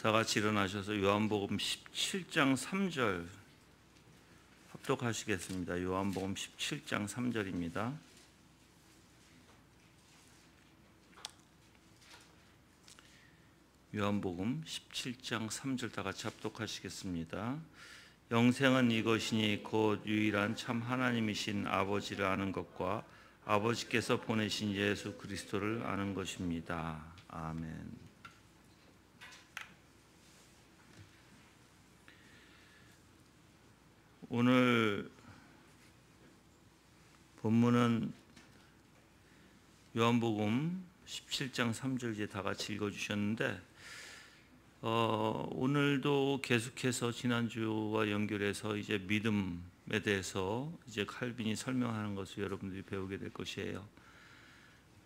다 같이 일어나셔서 요한복음 17장 3절 합독하시겠습니다. 요한복음 17장 3절입니다. 요한복음 17장 3절 다 같이 합독하시겠습니다. 영생은 이것이니 곧 유일한 참 하나님이신 아버지를 아는 것과 아버지께서 보내신 예수 그리스도를 아는 것입니다. 아멘. 오늘 본문은 요한복음 17장 3절 이제 다 같이 읽어주셨는데 오늘도 계속해서 지난주와 연결해서 이제 믿음에 대해서 이제 칼빈이 설명하는 것을 여러분들이 배우게 될 것이에요.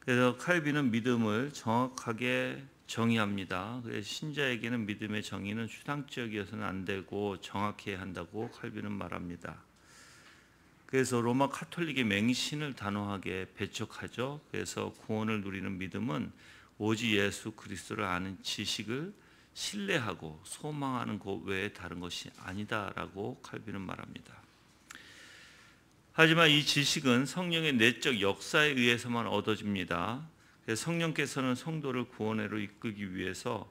그래서 칼빈은 믿음을 정확하게 정의합니다. 그래서 신자에게는 믿음의 정의는 추상적이어서는 안 되고 정확해야 한다고 칼빈은 말합니다. 그래서 로마 카톨릭의 맹신을 단호하게 배척하죠. 그래서 구원을 누리는 믿음은 오직 예수 그리스도를 아는 지식을 신뢰하고 소망하는 것 외에 다른 것이 아니다라고 칼빈은 말합니다. 하지만 이 지식은 성령의 내적 역사에 의해서만 얻어집니다. 그래서 성령께서는 성도를 구원으로 이끌기 위해서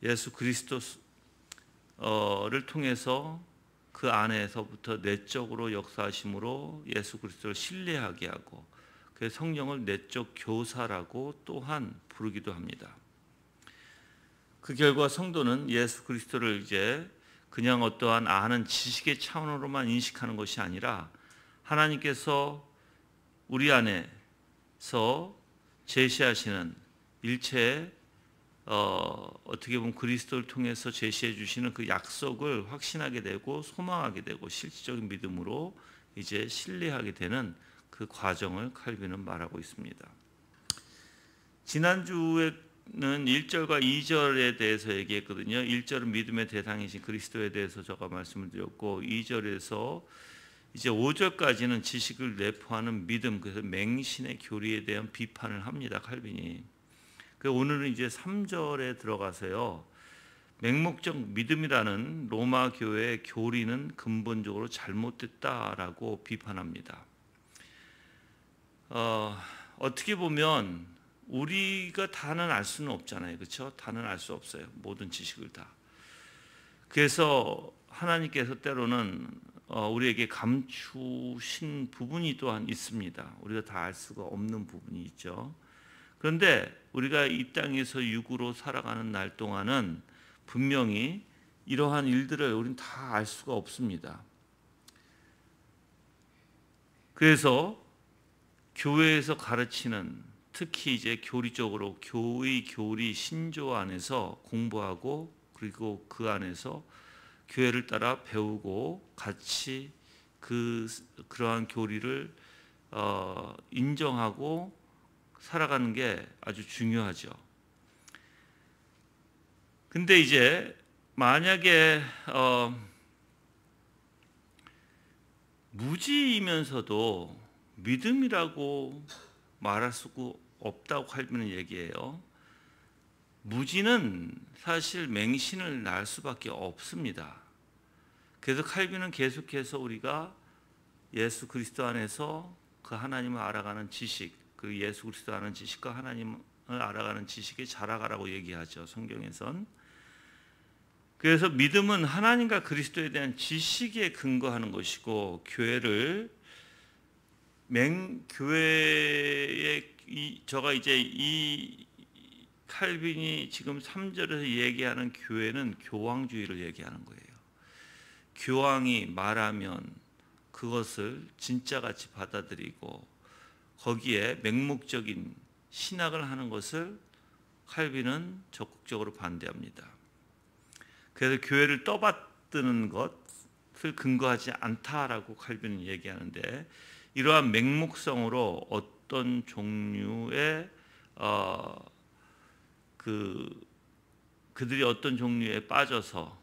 예수 그리스도를 통해서 그 안에서부터 내적으로 역사하심으로 예수 그리스도를 신뢰하게 하고 그 성령을 내적 교사라고 또한 부르기도 합니다. 그 결과 성도는 예수 그리스도를 이제 그냥 어떠한 아는 지식의 차원으로만 인식하는 것이 아니라 하나님께서 우리 안에서 제시하시는 일체의 어떻게 보면 그리스도를 통해서 제시해 주시는 그 약속을 확신하게 되고 소망하게 되고 실질적인 믿음으로 이제 신뢰하게 되는 그 과정을 칼빈은 말하고 있습니다. 지난주에는 1절과 2절에 대해서 얘기했거든요. 1절은 믿음의 대상이신 그리스도에 대해서 제가 말씀을 드렸고 2절에서 이제 5절까지는 지식을 내포하는 믿음, 그래서 맹신의 교리에 대한 비판을 합니다. 칼빈이. 오늘은 이제 3절에 들어가서요. 맹목적 믿음이라는 로마 교회의 교리는 근본적으로 잘못됐다라고 비판합니다. 어떻게 보면 우리가 다는 알 수는 없잖아요. 그렇죠? 다는 알 수 없어요. 모든 지식을 다. 그래서 하나님께서 때로는 우리에게 감추신 부분이 또한 있습니다. 우리가 다 알 수가 없는 부분이 있죠. 그런데 우리가 이 땅에서 육으로 살아가는 날 동안은 분명히 이러한 일들을 우리는 다 알 수가 없습니다. 그래서 교회에서 가르치는 특히 이제 교리적으로 교리 신조 안에서 공부하고 그리고 그 안에서 교회를 따라 배우고 같이 그러한 교리를 인정하고 살아가는 게 아주 중요하죠. 근데 이제 만약에 무지이면서도 믿음이라고 말할 수가 없다고 칼빈은 얘기해요. 무지는 사실 맹신을 낳을 수밖에 없습니다. 그래서 칼빈은 계속해서 우리가 예수 그리스도 안에서 그 하나님을 알아가는 지식, 그 예수 그리스도 아는 지식과 하나님을 알아가는 지식에 자라가라고 얘기하죠. 성경에선. 그래서 믿음은 하나님과 그리스도에 대한 지식에 근거하는 것이고 교회에 제가 이제 이 칼빈이 지금 3절에서 얘기하는 교회는 교황주의를 얘기하는 거예요. 교황이 말하면 그것을 진짜같이 받아들이고 거기에 맹목적인 신학을 하는 것을 칼빈은 적극적으로 반대합니다. 그래서 교회를 떠받드는 것을 근거하지 않다라고 칼빈은 얘기하는데 이러한 맹목성으로 어떤 종류의 그들이 어떤 종류에 빠져서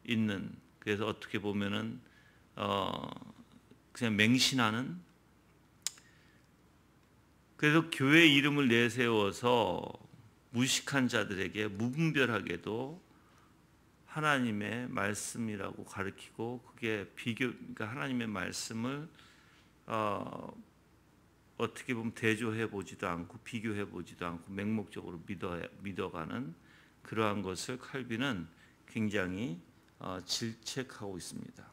있는 그래서 어떻게 보면은 그냥 맹신하는 그래서 교회 이름을 내세워서 무식한 자들에게 무분별하게도 하나님의 말씀이라고 가르치고 그게 그러니까 하나님의 말씀을 어떻게 보면 대조해 보지도 않고 비교해 보지도 않고 맹목적으로 믿어가는 그러한 것을 칼빈은 굉장히 질책하고 있습니다.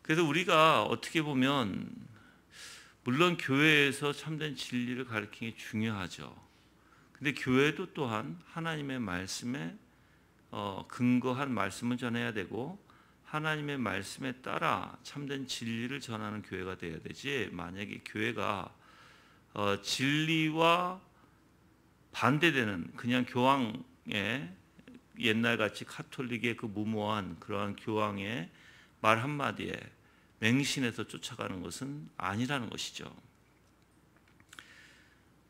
그래서 우리가 어떻게 보면 물론 교회에서 참된 진리를 가르치는 게 중요하죠. 근데 교회도 또한 하나님의 말씀에 근거한 말씀을 전해야 되고 하나님의 말씀에 따라 참된 진리를 전하는 교회가 되어야 되지, 만약에 교회가 진리와 반대되는 그냥 교황의 옛날같이 카톨릭의 그 무모한 그러한 교황의 말 한마디에 맹신해서 쫓아가는 것은 아니라는 것이죠.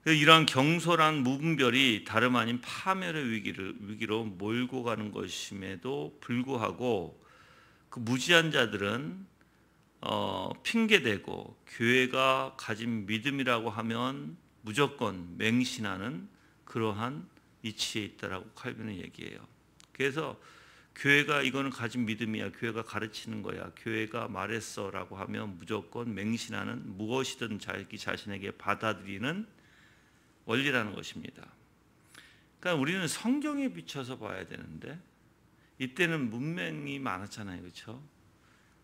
이러한 경솔한 무분별이 다름 아닌 파멸의 위기로 몰고 가는 것임에도 불구하고 그 무지한 자들은 핑계대고 교회가 가진 믿음이라고 하면 무조건 맹신하는 그러한 이치에 있다라고 칼빈은 얘기해요. 그래서 교회가 이거는 가진 믿음이야, 교회가 가르치는 거야, 교회가 말했어라고 하면 무조건 맹신하는, 무엇이든 자기 자신에게 받아들이는 원리라는 것입니다. 그러니까 우리는 성경에 비춰서 봐야 되는데 이때는 문맹이 많았잖아요, 그렇죠?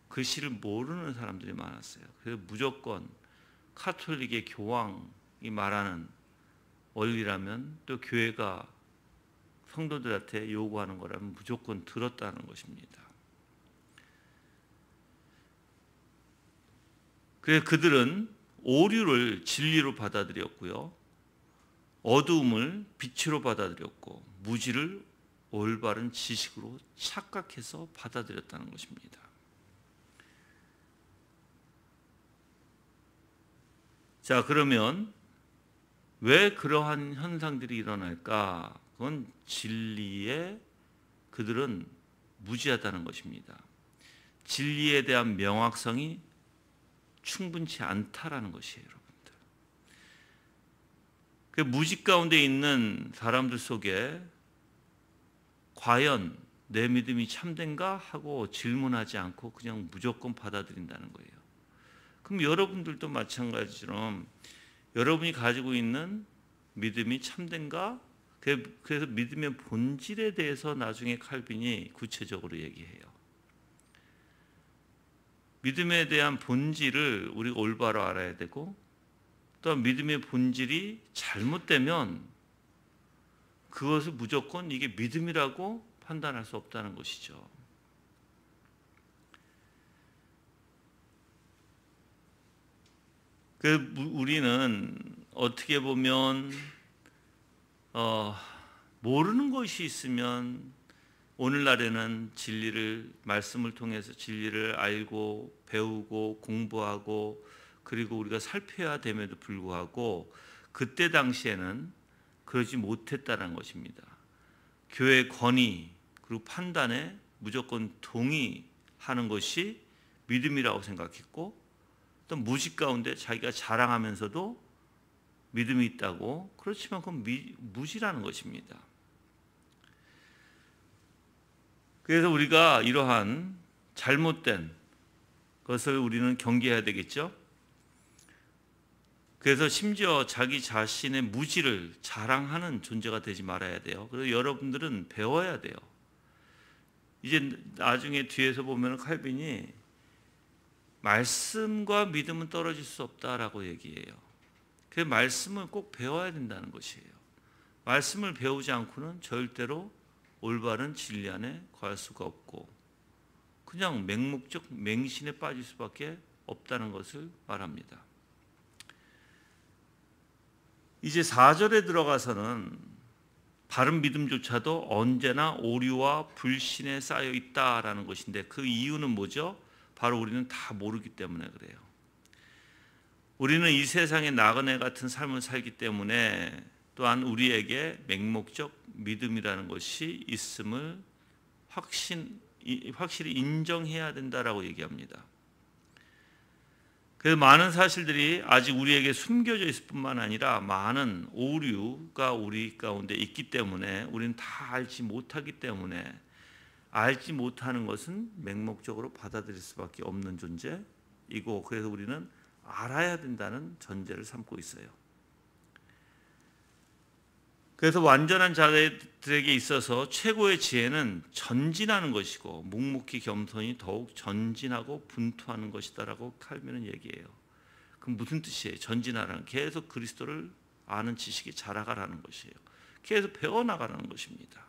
글씨를 모르는 사람들이 많았어요. 그래서 무조건 카톨릭의 교황이 말하는 원리라면 또 교회가 성도들한테 요구하는 거라면 무조건 들었다는 것입니다. 그래서 그들은 오류를 진리로 받아들였고요, 어두움을 빛으로 받아들였고 무지를 올바른 지식으로 착각해서 받아들였다는 것입니다. 자, 그러면 왜 그러한 현상들이 일어날까? 그건 진리에 그들은 무지하다는 것입니다. 진리에 대한 명확성이 충분치 않다라는 것이에요, 여러분들. 그 무지 가운데 있는 사람들 속에 과연 내 믿음이 참된가 하고 질문하지 않고 그냥 무조건 받아들인다는 거예요. 그럼 여러분들도 마찬가지처럼 여러분이 가지고 있는 믿음이 참된가? 그래서 믿음의 본질에 대해서 나중에 칼빈이 구체적으로 얘기해요. 믿음에 대한 본질을 우리가 올바로 알아야 되고, 또 믿음의 본질이 잘못되면 그것을 무조건 이게 믿음이라고 판단할 수 없다는 것이죠. 우리는 어떻게 보면 모르는 것이 있으면 오늘날에는 진리를, 말씀을 통해서 진리를 알고 배우고 공부하고 그리고 우리가 살펴야 됨에도 불구하고 그때 당시에는 그러지 못했다는 것입니다. 교회의 권위 그리고 판단에 무조건 동의하는 것이 믿음이라고 생각했고, 또 무지 가운데 자기가 자랑하면서도 믿음이 있다고, 그렇지만 그건 무지라는 것입니다. 그래서 우리가 이러한 잘못된 것을 우리는 경계해야 되겠죠. 그래서 심지어 자기 자신의 무지를 자랑하는 존재가 되지 말아야 돼요. 그래서 여러분들은 배워야 돼요. 이제 나중에 뒤에서 보면 칼빈이 말씀과 믿음은 떨어질 수 없다라고 얘기해요. 그 말씀을 꼭 배워야 된다는 것이에요. 말씀을 배우지 않고는 절대로 올바른 진리 안에 거할 수가 없고 그냥 맹목적 맹신에 빠질 수밖에 없다는 것을 말합니다. 이제 4절에 들어가서는 바른 믿음조차도 언제나 오류와 불신에 쌓여 있다라는 것인데, 그 이유는 뭐죠? 바로 우리는 다 모르기 때문에 그래요. 우리는 이 세상에 나그네 같은 삶을 살기 때문에 또한 우리에게 맹목적 믿음이라는 것이 있음을 확실히 인정해야 된다라고 얘기합니다. 그래서 많은 사실들이 아직 우리에게 숨겨져 있을 뿐만 아니라 많은 오류가 우리 가운데 있기 때문에 우리는 다 알지 못하기 때문에 알지 못하는 것은 맹목적으로 받아들일 수밖에 없는 존재이고, 그래서 우리는 알아야 된다는 전제를 삼고 있어요. 그래서 완전한 자들에게 있어서 최고의 지혜는 전진하는 것이고 묵묵히 겸손히 더욱 전진하고 분투하는 것이다라고 칼빈은 얘기해요. 그럼 무슨 뜻이에요? 전진하라는, 계속 그리스도를 아는 지식이 자라가라는 것이에요. 계속 배워나가라는 것입니다.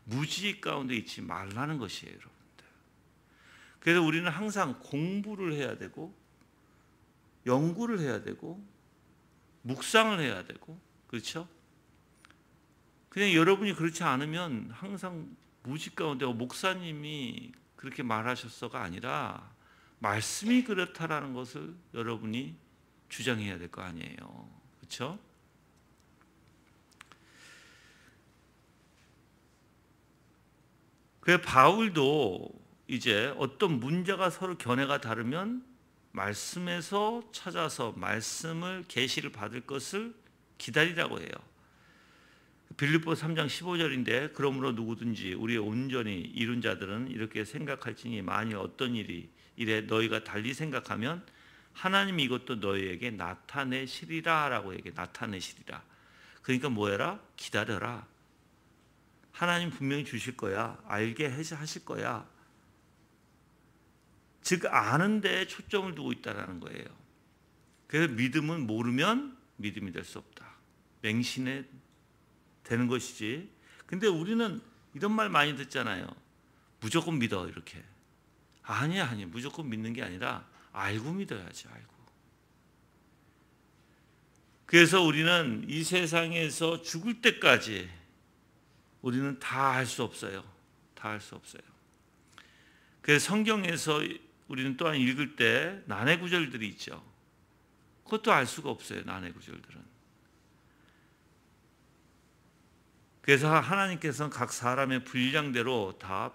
무지익 가운데 있지 말라는 것이에요, 여러분들. 그래서 우리는 항상 공부를 해야 되고 연구를 해야 되고 묵상을 해야 되고, 그렇죠? 그냥 여러분이 그렇지 않으면 항상 무지 가운데 목사님이 그렇게 말하셨어가 아니라 말씀이 그렇다라는 것을 여러분이 주장해야 될 거 아니에요. 그렇죠? 그래서 바울도 이제 어떤 문제가 서로 견해가 다르면 말씀에서 찾아서 말씀을 계시를 받을 것을 기다리라고 해요. 빌립보서 3장 15절인데 그러므로 누구든지 우리의 온전히 이룬 자들은 이렇게 생각할지니 만일 어떤 일이 이래 너희가 달리 생각하면 하나님이 이것도 너희에게 나타내시리라 라고 얘기해. 나타내시리라. 그러니까 뭐해라? 기다려라. 하나님 분명히 주실 거야. 알게 하실 거야. 즉 아는 데에 초점을 두고 있다는 거예요. 그래서 믿음은 모르면 믿음이 될 수 없다. 맹신에 되는 것이지. 근데 우리는 이런 말 많이 듣잖아요. 무조건 믿어, 이렇게. 아니야. 무조건 믿는 게 아니라 알고 믿어야지, 알고. 그래서 우리는 이 세상에서 죽을 때까지 우리는 다 알 수 없어요. 다 알 수 없어요. 그래서 성경에서 우리는 또한 읽을 때 난해 구절들이 있죠. 그것도 알 수가 없어요, 난해 구절들은. 그래서 하나님께서는 각 사람의 분량대로 다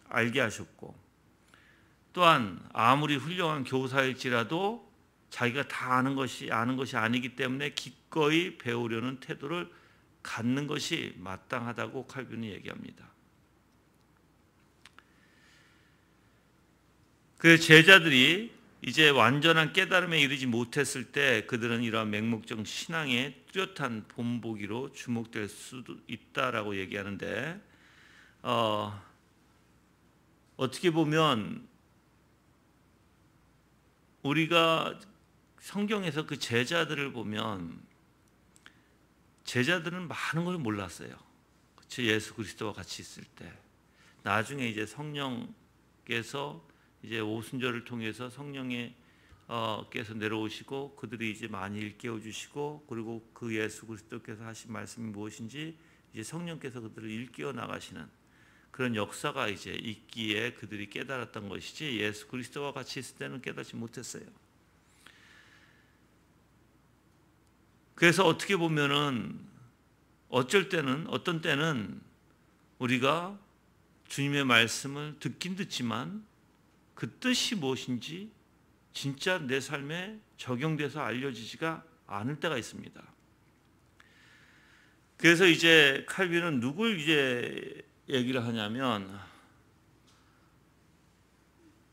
알게 하셨고, 또한 아무리 훌륭한 교사일지라도 자기가 다 아는 것이 아니기 때문에 기꺼이 배우려는 태도를 갖는 것이 마땅하다고 칼빈은 얘기합니다. 그 제자들이 이제 완전한 깨달음에 이르지 못했을 때 그들은 이러한 맹목적 신앙의 뚜렷한 본보기로 주목될 수도 있다라고 얘기하는데, 어떻게 보면 우리가 성경에서 그 제자들을 보면 제자들은 많은 걸 몰랐어요. 그렇죠? 예수 그리스도와 같이 있을 때. 나중에 이제 성령께서 이제 오순절을 통해서 성령께서 내려오시고 그들이 이제 많이 일깨워 주시고, 그리고 그 예수 그리스도께서 하신 말씀이 무엇인지 이제 성령께서 그들을 일깨워 나가시는 그런 역사가 이제 있기에 그들이 깨달았던 것이지, 예수 그리스도와 같이 있을 때는 깨닫지 못했어요. 그래서 어떻게 보면은 어떤 때는 우리가 주님의 말씀을 듣긴 듣지만 그 뜻이 무엇인지 진짜 내 삶에 적용돼서 알려지지가 않을 때가 있습니다. 그래서 이제 칼빈은 누굴 이제 얘기를 하냐면,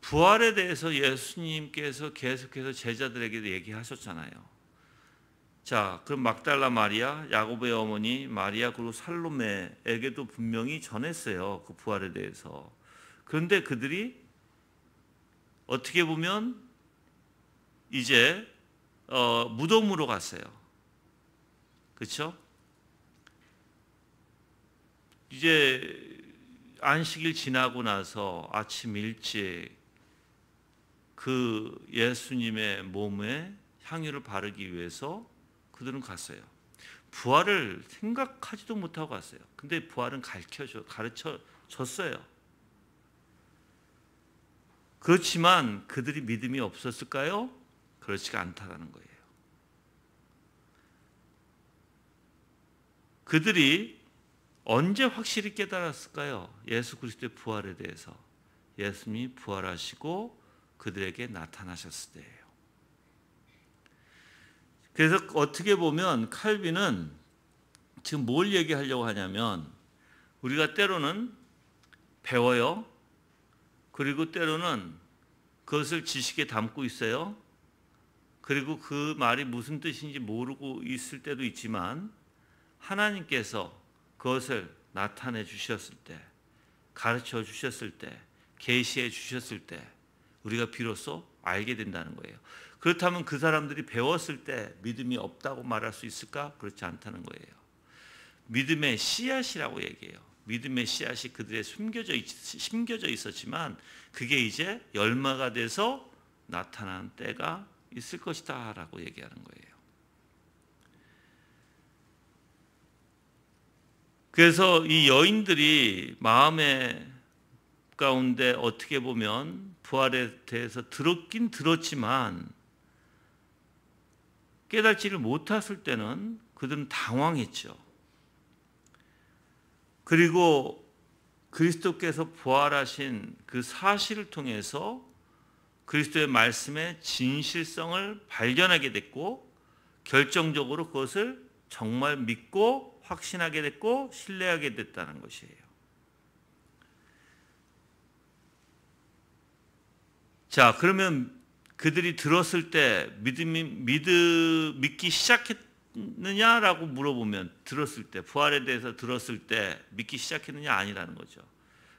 부활에 대해서 예수님께서 계속해서 제자들에게도 얘기하셨잖아요. 자, 그럼 막달라 마리아, 야고보의 어머니 마리아, 그리고 살로메에게도 분명히 전했어요, 그 부활에 대해서. 그런데 그들이 어떻게 보면 이제 무덤으로 갔어요. 그렇죠? 이제 안식일 지나고 나서 아침 일찍 그 예수님의 몸에 향유를 바르기 위해서 그들은 갔어요. 부활을 생각하지도 못하고 갔어요. 근데 부활은 가르쳐 줬어요. 그렇지만 그들이 믿음이 없었을까요? 그렇지가 않다라는 거예요. 그들이 언제 확실히 깨달았을까요? 예수 그리스도의 부활에 대해서. 예수님이 부활하시고 그들에게 나타나셨을 때예요. 그래서 어떻게 보면 칼빈은 지금 뭘 얘기하려고 하냐면 우리가 때로는 배워요. 그리고 때로는 그것을 지식에 담고 있어요. 그리고 그 말이 무슨 뜻인지 모르고 있을 때도 있지만 하나님께서 그것을 나타내 주셨을 때, 가르쳐 주셨을 때, 계시해 주셨을 때 우리가 비로소 알게 된다는 거예요. 그렇다면 그 사람들이 배웠을 때 믿음이 없다고 말할 수 있을까? 그렇지 않다는 거예요. 믿음의 씨앗이라고 얘기해요. 믿음의 씨앗이 그들의 심겨져 있었지만 그게 이제 열매가 돼서 나타난 때가 있을 것이다 라고 얘기하는 거예요. 그래서 이 여인들이 마음의 가운데 어떻게 보면 부활에 대해서 들었긴 들었지만 깨닫지를 못했을 때는 그들은 당황했죠. 그리고 그리스도께서 부활하신 그 사실을 통해서 그리스도의 말씀의 진실성을 발견하게 됐고 결정적으로 그것을 정말 믿고 확신하게 됐고 신뢰하게 됐다는 것이에요. 자, 그러면 그들이 들었을 때 믿기 시작했느냐라고 물어보면 들었을 때, 부활에 대해서 들었을 때 믿기 시작했느냐 아니라는 거죠.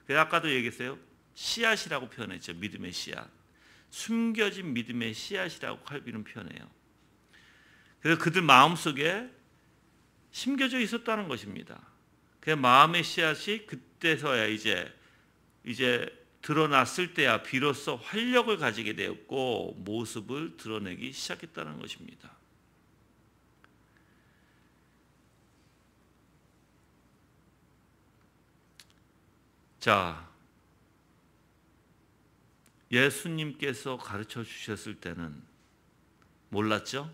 그래서 아까도 얘기했어요. 씨앗이라고 표현했죠. 믿음의 씨앗. 숨겨진 믿음의 씨앗이라고 칼빈은 표현해요. 그래서 그들 마음속에 심겨져 있었다는 것입니다. 그 마음의 씨앗이 그때서야 이제 드러났을 때야 비로소 활력을 가지게 되었고 모습을 드러내기 시작했다는 것입니다. 자, 예수님께서 가르쳐 주셨을 때는 몰랐죠?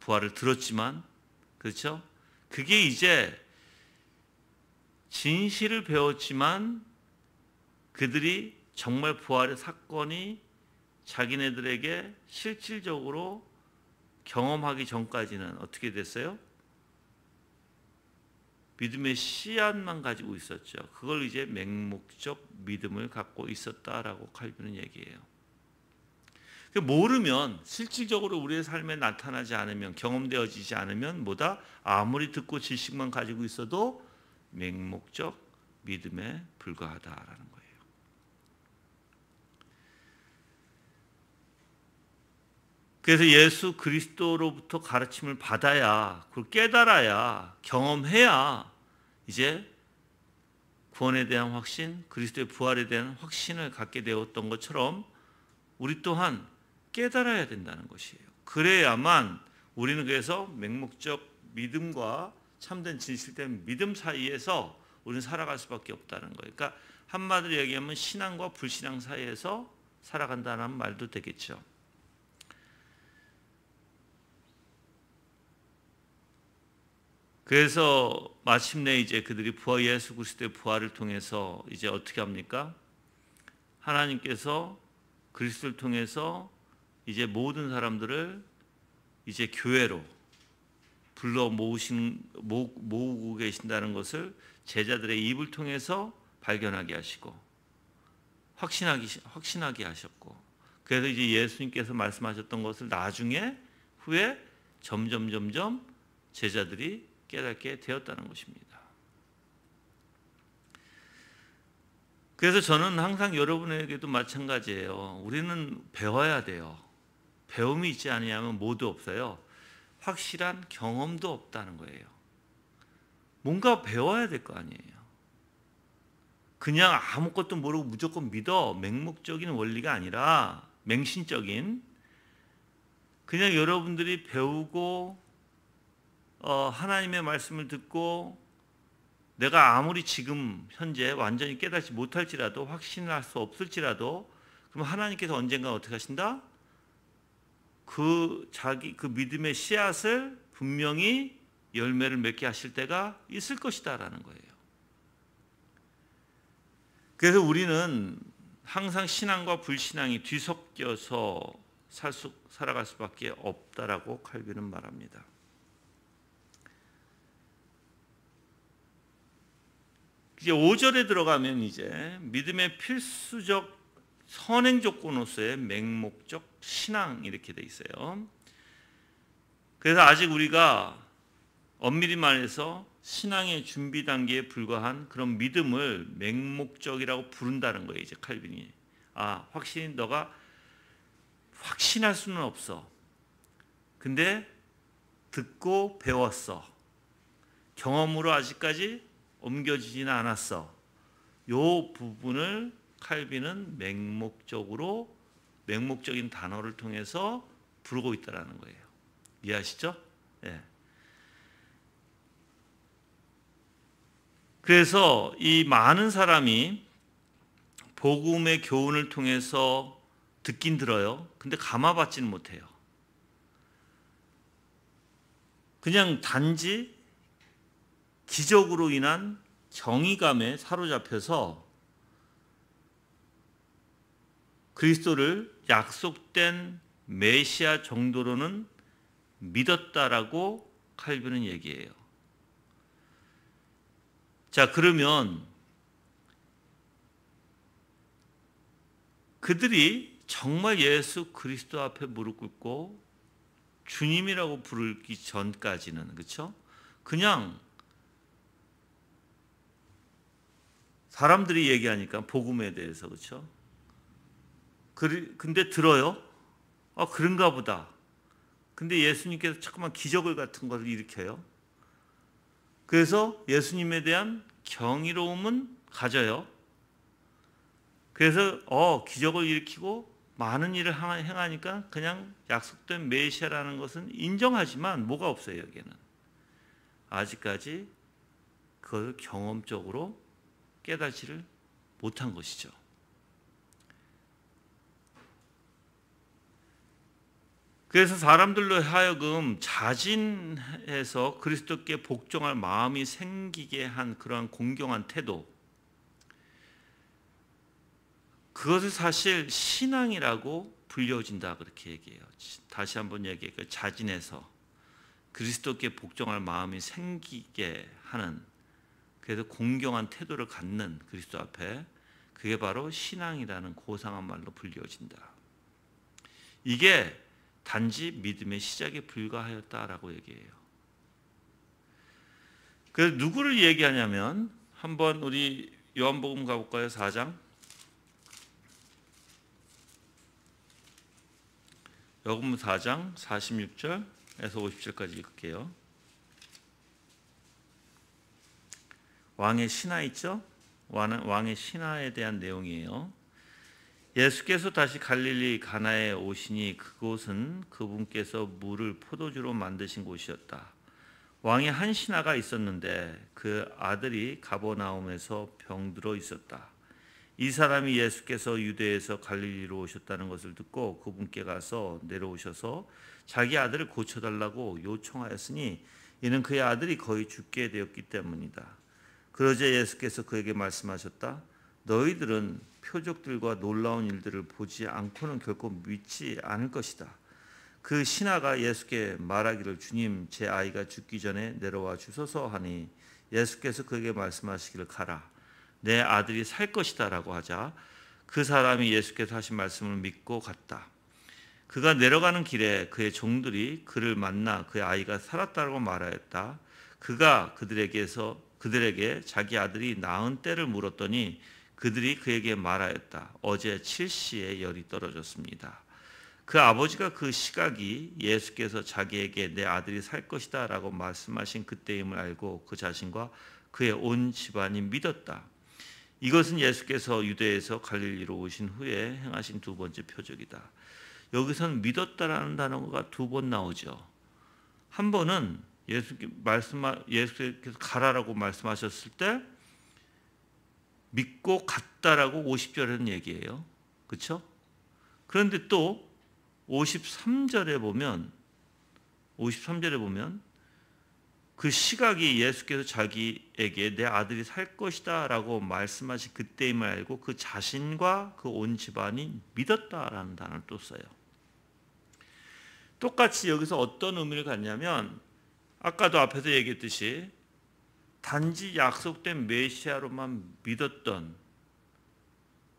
부활을 들었지만, 그렇죠? 그게 이제 진실을 배웠지만 그들이 정말 부활의 사건이 자기네들에게 실질적으로 경험하기 전까지는 어떻게 됐어요? 믿음의 씨앗만 가지고 있었죠. 그걸 이제 맹목적 믿음을 갖고 있었다라고 칼빈은 얘기해요. 모르면 실질적으로 우리의 삶에 나타나지 않으면 경험되어지지 않으면 뭐다? 아무리 듣고 지식만 가지고 있어도 맹목적 믿음에 불과하다라는 거예요. 그래서 예수 그리스도로부터 가르침을 받아야, 그걸 깨달아야, 경험해야 이제 구원에 대한 확신, 그리스도의 부활에 대한 확신을 갖게 되었던 것처럼 우리 또한 깨달아야 된다는 것이에요. 그래야만 우리는 그래서 맹목적 믿음과 참된 진실된 믿음 사이에서 우리는 살아갈 수밖에 없다는 거예요. 그러니까 한마디로 얘기하면 신앙과 불신앙 사이에서 살아간다는 말도 되겠죠. 그래서 마침내 이제 그들이 예수 그리스도의 부활을 통해서 이제 어떻게 합니까? 하나님께서 그리스도를 통해서 이제 모든 사람들을 이제 교회로 불러 모으고 계신다는 것을 제자들의 입을 통해서 발견하게 하시고 확신하게 하셨고, 그래서 이제 예수님께서 말씀하셨던 것을 나중에 후에 점점 제자들이 깨닫게 되었다는 것입니다. 그래서 저는 항상 여러분에게도 마찬가지예요. 우리는 배워야 돼요. 배움이 있지 않으면 뭐도 없어요. 확실한 경험도 없다는 거예요. 뭔가 배워야 될 거 아니에요. 그냥 아무것도 모르고 무조건 믿어. 맹목적인 원리가 아니라 맹신적인, 그냥 여러분들이 배우고 하나님의 말씀을 듣고 내가 아무리 지금 현재 완전히 깨닫지 못할지라도, 확신할 수 없을지라도, 그럼 하나님께서 언젠가 어떻게 하신다? 그 믿음의 씨앗을 분명히 열매를 맺게 하실 때가 있을 것이다라는 거예요. 그래서 우리는 항상 신앙과 불신앙이 뒤섞여서 살아갈 수밖에 없다라고 칼빈은 말합니다. 이제 5절에 들어가면 이제 믿음의 필수적 선행 조건으로서의 맹목적 신앙 이렇게 돼 있어요. 그래서 아직 우리가 엄밀히 말해서 신앙의 준비 단계에 불과한 그런 믿음을 맹목적이라고 부른다는 거예요. 이제 칼빈이 확실히 너가 확신할 수는 없어. 근데 듣고 배웠어. 경험으로 아직까지 옮겨지지는 않았어. 요 부분을 칼빈은 맹목적인 단어를 통해서 부르고 있다는 거예요. 이해하시죠? 네. 그래서 이 많은 사람이 복음의 교훈을 통해서 듣긴 들어요. 근데 감화받지는 못해요. 그냥 단지 기적으로 인한 정의감에 사로잡혀서 그리스도를 약속된 메시아 정도로는 믿었다라고 칼빈은 얘기해요. 자, 그러면 그들이 정말 예수 그리스도 앞에 무릎 꿇고 주님이라고 부르기 전까지는, 그렇죠? 그냥 사람들이 얘기하니까 복음에 대해서, 그렇죠? 근데 들어요? 그런가 보다. 근데 예수님께서 자꾸만 기적을 같은 것을 일으켜요. 그래서 예수님에 대한 경이로움은 가져요. 그래서 기적을 일으키고 많은 일을 행하니까 그냥 약속된 메시아라는 것은 인정하지만 뭐가 없어요. 여기에는 아직까지 그걸 경험적으로 깨닫지를 못한 것이죠. 그래서 사람들로 하여금 자진해서 그리스도께 복종할 마음이 생기게 한 그러한 공경한 태도, 그것을 사실 신앙이라고 불려진다 그렇게 얘기해요. 다시 한번 얘기해요. 자진해서 그리스도께 복종할 마음이 생기게 하는, 그래서 공경한 태도를 갖는 그리스도 앞에, 그게 바로 신앙이라는 고상한 말로 불려진다. 이게 단지 믿음의 시작에 불과하였다라고 얘기해요. 그래서 누구를 얘기하냐면, 한번 우리 요한복음 가볼까요? 4장. 요한복음 4장 46절에서 50절까지 읽을게요. 왕의 신하 있죠? 왕의 신하에 대한 내용이에요. 예수께서 다시 갈릴리 가나에 오시니 그곳은 그분께서 물을 포도주로 만드신 곳이었다. 왕의 한 신하가 있었는데 그 아들이 가버나움에서 병들어 있었다. 이 사람이 예수께서 유대에서 갈릴리로 오셨다는 것을 듣고 그분께 가서 내려오셔서 자기 아들을 고쳐달라고 요청하였으니 이는 그의 아들이 거의 죽게 되었기 때문이다. 그러자 예수께서 그에게 말씀하셨다. 너희들은 표적들과 놀라운 일들을 보지 않고는 결코 믿지 않을 것이다. 그 신하가 예수께 말하기를 주님, 제 아이가 죽기 전에 내려와 주소서 하니 예수께서 그에게 말씀하시기를 가라. 내 아들이 살 것이다 라고 하자 그 사람이 예수께서 하신 말씀을 믿고 갔다. 그가 내려가는 길에 그의 종들이 그를 만나 그의 아이가 살았다고 말하였다. 그가 그들에게 자기 아들이 낳은 때를 물었더니 그들이 그에게 말하였다. 어제 7시에 열이 떨어졌습니다. 그 아버지가 그 시각이 예수께서 자기에게 내 아들이 살 것이다 라고 말씀하신 그때임을 알고 그 자신과 그의 온 집안이 믿었다. 이것은 예수께서 유대에서 갈릴리로 오신 후에 행하신 두 번째 표적이다. 여기서는 믿었다라는 단어가 두 번 나오죠. 한 번은 예수께서 가라라고 말씀하셨을 때 믿고 갔다라고 50절에는 얘기해요. 그렇죠? 그런데 또 53절에 보면 그 시각이 예수께서 자기에게 내 아들이 살 것이다 라고 말씀하신 그때임을 알고 그 자신과 그 온 집안이 믿었다라는 단어를 또 써요. 똑같이 여기서 어떤 의미를 갖냐면 아까도 앞에서 얘기했듯이 단지 약속된 메시아로만 믿었던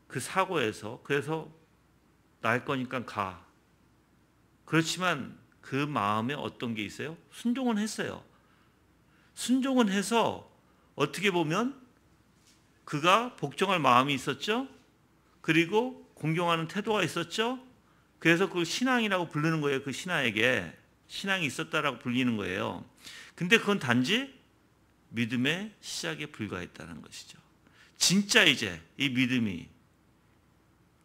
그 사고에서 그래서 날 거니까 가. 그렇지만 그 마음에 어떤 게 있어요? 순종은 했어요. 순종은 해서 어떻게 보면 그가 복종할 마음이 있었죠. 그리고 공경하는 태도가 있었죠. 그래서 그걸 신앙이라고 부르는 거예요. 그 신하에게 신앙이 있었다라고 불리는 거예요. 근데 그건 단지 믿음의 시작에 불과했다는 것이죠. 진짜 이제 이 믿음이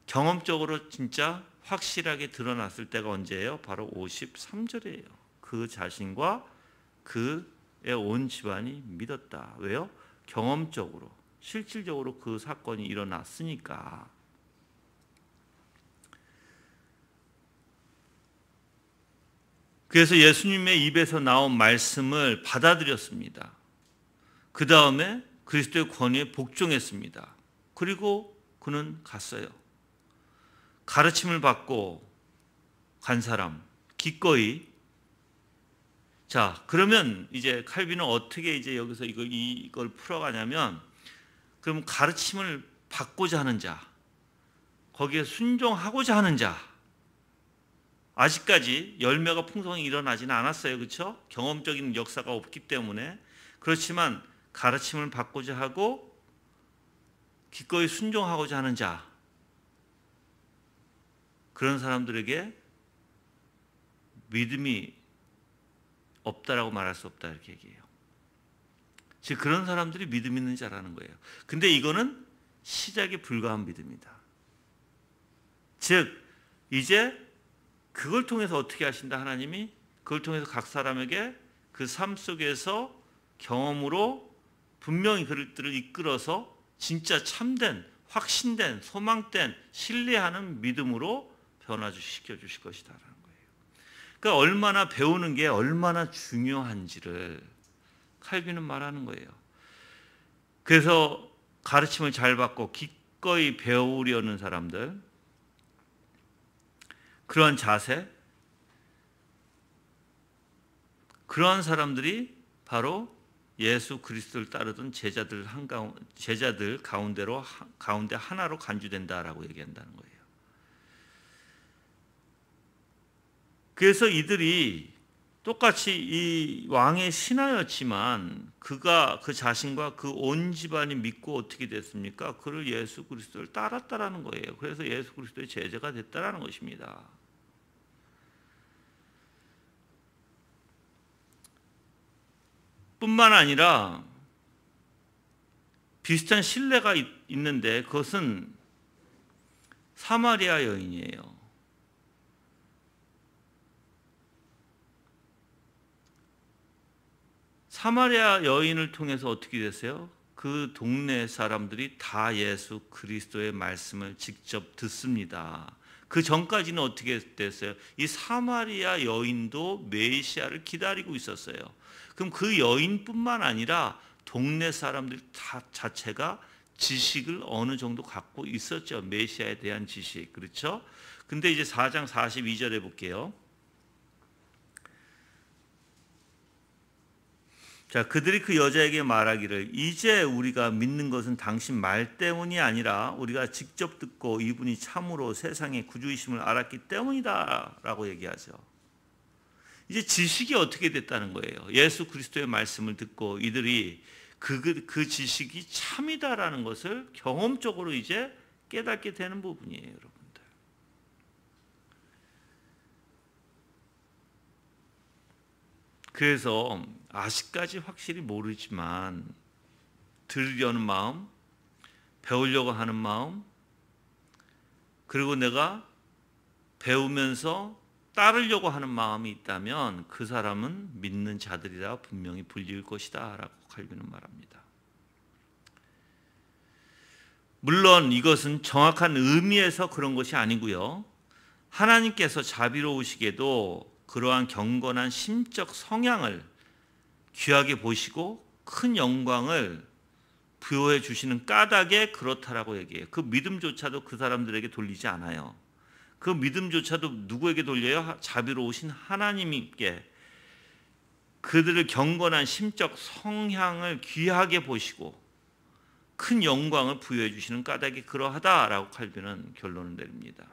경험적으로 진짜 확실하게 드러났을 때가 언제예요? 바로 53절이에요. 그 자신과 그의 온 집안이 믿었다. 왜요? 경험적으로, 실질적으로 그 사건이 일어났으니까. 그래서 예수님의 입에서 나온 말씀을 받아들였습니다. 그 다음에 그리스도의 권위에 복종했습니다. 그리고 그는 갔어요. 가르침을 받고 간 사람, 기꺼이. 자, 그러면 이제 칼빈은 어떻게 이제 여기서 이걸 풀어가냐면, 그럼 가르침을 받고자 하는 자, 거기에 순종하고자 하는 자, 아직까지 열매가 풍성히 일어나지는 않았어요. 그렇죠? 경험적인 역사가 없기 때문에. 그렇지만 가르침을 받고자 하고 기꺼이 순종하고자 하는 자, 그런 사람들에게 믿음이 없다라고 말할 수 없다 이렇게 얘기해요. 즉 그런 사람들이 믿음 있는 자라는 거예요. 근데 이거는 시작에 불과한 믿음이다. 즉 이제 그걸 통해서 어떻게 하신다 하나님이? 그걸 통해서 각 사람에게 그 삶 속에서 경험으로 분명히 그들을 이끌어서 진짜 참된, 확신된, 소망된, 신뢰하는 믿음으로 변화시켜 주실 것이다라는 거예요. 그러니까 얼마나 배우는 게 얼마나 중요한지를 칼빈은 말하는 거예요. 그래서 가르침을 잘 받고 기꺼이 배우려는 사람들, 그러한 자세, 그러한 사람들이 바로 예수 그리스도를 따르던 제자들 가운데 하나로 간주된다라고 얘기한다는 거예요. 그래서 이들이 똑같이 이 왕의 신하였지만 그가 그 자신과 그 온 집안이 믿고 어떻게 됐습니까? 그를 예수 그리스도를 따랐다라는 거예요. 그래서 예수 그리스도의 제자가 됐다라는 것입니다. 뿐만 아니라 비슷한 신뢰가 있는데 그것은 사마리아 여인이에요. 사마리아 여인을 통해서 어떻게 됐어요? 그 동네 사람들이 다 예수 그리스도의 말씀을 직접 듣습니다. 그 전까지는 어떻게 됐어요? 이 사마리아 여인도 메시아를 기다리고 있었어요. 그럼 그 여인뿐만 아니라 동네 사람들 자체가 지식을 어느 정도 갖고 있었죠. 메시아에 대한 지식. 그렇죠? 근데 이제 4장 42절에 볼게요. 자, 그들이 그 여자에게 말하기를 이제 우리가 믿는 것은 당신 말 때문이 아니라 우리가 직접 듣고 이분이 참으로 세상의 구주이심을 알았기 때문이다 라고 얘기하죠. 이제 지식이 어떻게 됐다는 거예요. 예수 그리스도의 말씀을 듣고 이들이 그 지식이 참이다라는 것을 경험적으로 이제 깨닫게 되는 부분이에요, 여러분들. 그래서 아직까지 확실히 모르지만 들으려는 마음, 배우려고 하는 마음, 그리고 내가 배우면서 따르려고 하는 마음이 있다면 그 사람은 믿는 자들이라 분명히 불릴 것이다 라고 칼빈은 말합니다. 물론 이것은 정확한 의미에서 그런 것이 아니고요. 하나님께서 자비로우시게도 그러한 경건한 심적 성향을 귀하게 보시고 큰 영광을 부여해 주시는 까닭에 그렇다라고 얘기해요. 그 믿음조차도 그 사람들에게 돌리지 않아요. 그 믿음조차도 누구에게 돌려요? 자비로우신 하나님께 그들을 경건한 심적 성향을 귀하게 보시고 큰 영광을 부여해 주시는 까닭이 그러하다라고 칼빈은 결론을 내립니다.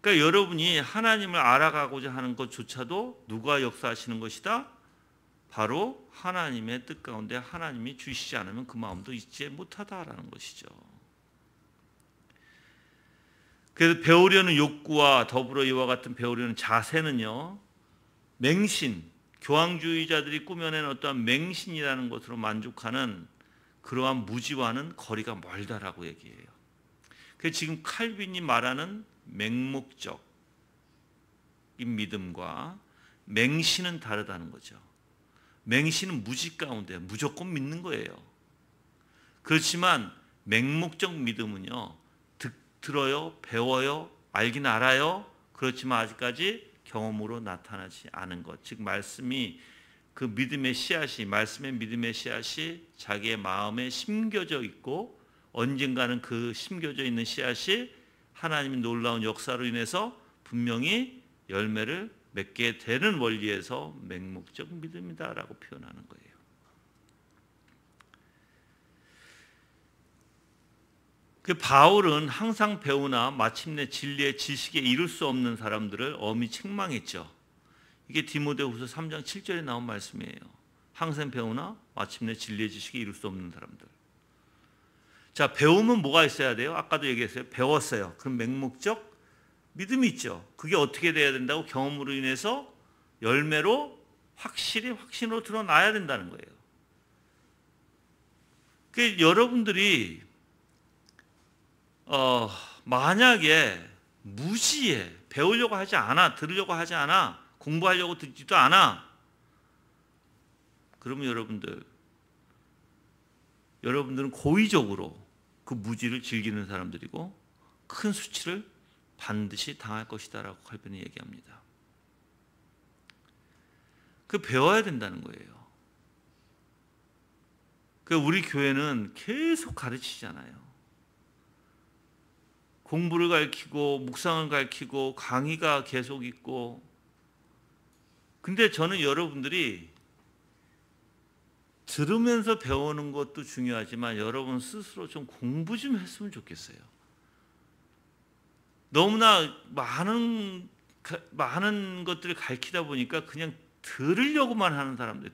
그러니까 여러분이 하나님을 알아가고자 하는 것조차도 누가 역사하시는 것이다? 바로 하나님의 뜻 가운데 하나님이 주시지 않으면 그 마음도 잊지 못하다라는 것이죠. 그래서 배우려는 욕구와 더불어 이와 같은 배우려는 자세는요, 맹신, 교황주의자들이 꾸며낸 어떠한 맹신이라는 것으로 만족하는 그러한 무지와는 거리가 멀다라고 얘기해요. 그래서 지금 칼빈이 말하는 맹목적인 믿음과 맹신은 다르다는 거죠. 맹신은 무지 가운데 무조건 믿는 거예요. 그렇지만 맹목적 믿음은요, 들어요, 배워요, 알긴 알아요. 그렇지만 아직까지 경험으로 나타나지 않은 것. 즉 말씀이 그 믿음의 씨앗이, 말씀의 믿음의 씨앗이 자기의 마음에 심겨져 있고 언젠가는 그 심겨져 있는 씨앗이 하나님의 놀라운 역사로 인해서 분명히 열매를 맺게 되는 원리에서 맹목적 믿음이다라고 표현하는 거예요. 그 바울은 항상 배우나 마침내 진리의 지식에 이룰 수 없는 사람들을 엄히 책망했죠. 이게 디모데후서 3장 7절에 나온 말씀이에요. 항상 배우나 마침내 진리의 지식에 이룰 수 없는 사람들. 자, 배우면 뭐가 있어야 돼요? 아까도 얘기했어요. 배웠어요. 그럼 맹목적 믿음이 있죠. 그게 어떻게 돼야 된다고? 경험으로 인해서 열매로 확실히 확신으로 드러나야 된다는 거예요. 그 여러분들이 만약에 무지해, 배우려고 하지 않아, 들으려고 하지 않아, 공부하려고 듣지도 않아, 그러면 여러분들은 고의적으로 그 무지를 즐기는 사람들이고 큰 수치를 반드시 당할 것이다라고 칼빈이 얘기합니다. 그 배워야 된다는 거예요. 그 우리 교회는 계속 가르치잖아요. 공부를 가르치고 묵상을 가르치고 강의가 계속 있고. 근데 저는 여러분들이 들으면서 배우는 것도 중요하지만 여러분 스스로 좀 공부 좀 했으면 좋겠어요. 너무나 많은 것들을 가르치다 보니까 그냥 들으려고만 하는 사람들,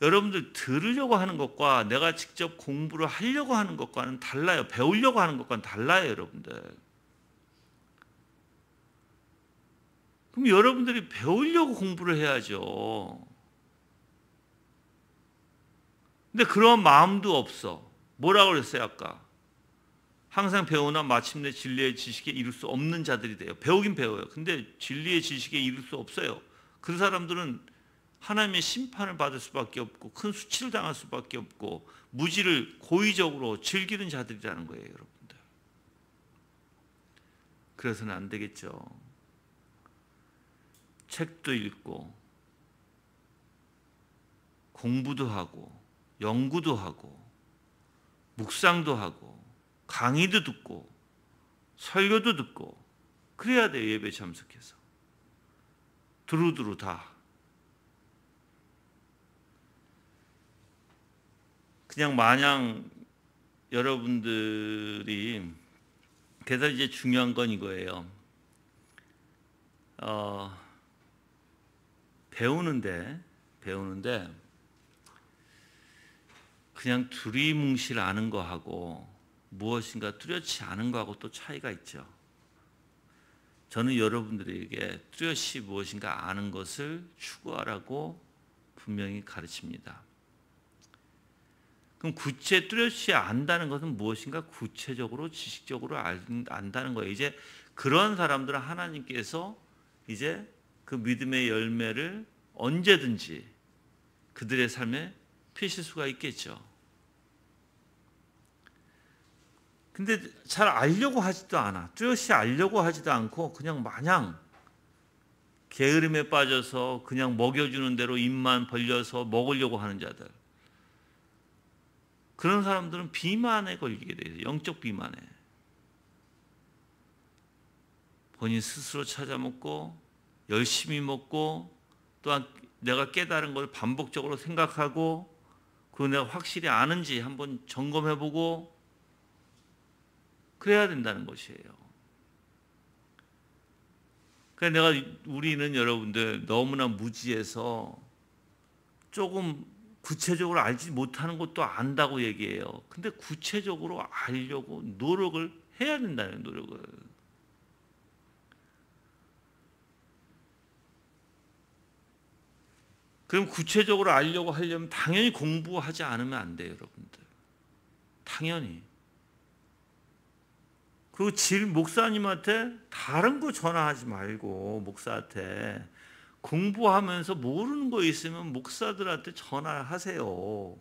여러분들 들으려고 하는 것과 내가 직접 공부를 하려고 하는 것과는 달라요. 배우려고 하는 것과는 달라요, 여러분들. 그럼 여러분들이 배우려고 공부를 해야죠. 근데 그런 마음도 없어. 뭐라고 그랬어요, 아까? 항상 배우나 마침내 진리의 지식에 이룰 수 없는 자들이 돼요. 배우긴 배워요. 근데 진리의 지식에 이룰 수 없어요. 그 사람들은 하나님의 심판을 받을 수밖에 없고 큰 수치를 당할 수밖에 없고 무지를 고의적으로 즐기는 자들이라는 거예요, 여러분들. 그래서는 안 되겠죠. 책도 읽고 공부도 하고 연구도 하고 묵상도 하고 강의도 듣고 설교도 듣고 그래야 돼요. 예배 참석해서 두루두루 다. 그냥 마냥 여러분들이, 그래서 이제 중요한 건 이거예요. 배우는데 그냥 두리뭉실 아는 거하고 무엇인가 뚜렷이 아는 거하고 또 차이가 있죠. 저는 여러분들에게 뚜렷이 무엇인가 아는 것을 추구하라고 분명히 가르칩니다. 그럼 뚜렷이 안다는 것은 무엇인가 구체적으로 지식적으로 안다는 거예요. 이제 그런 사람들은 하나님께서 이제 그 믿음의 열매를 언제든지 그들의 삶에 피실 수가 있겠죠. 근데 잘 알려고 하지도 않아. 뚜렷이 알려고 하지도 않고 그냥 마냥 게으름에 빠져서 그냥 먹여주는 대로 입만 벌려서 먹으려고 하는 자들. 그런 사람들은 비만에 걸리게 돼요. 영적 비만에. 본인 스스로 찾아 먹고 열심히 먹고 또한 내가 깨달은 걸 반복적으로 생각하고 그리고 내가 확실히 아는지 한번 점검해보고 그래야 된다는 것이에요. 그러니까 우리는 여러분들 너무나 무지해서 조금 구체적으로 알지 못하는 것도 안다고 얘기해요. 근데 구체적으로 알려고 노력을 해야 된다는 노력을. 그럼 구체적으로 알려고 하려면 당연히 공부하지 않으면 안 돼요, 여러분들. 당연히. 그리고 목사님한테 다른 거 전화하지 말고 목사한테 공부하면서 모르는 거 있으면 목사들한테 전화하세요.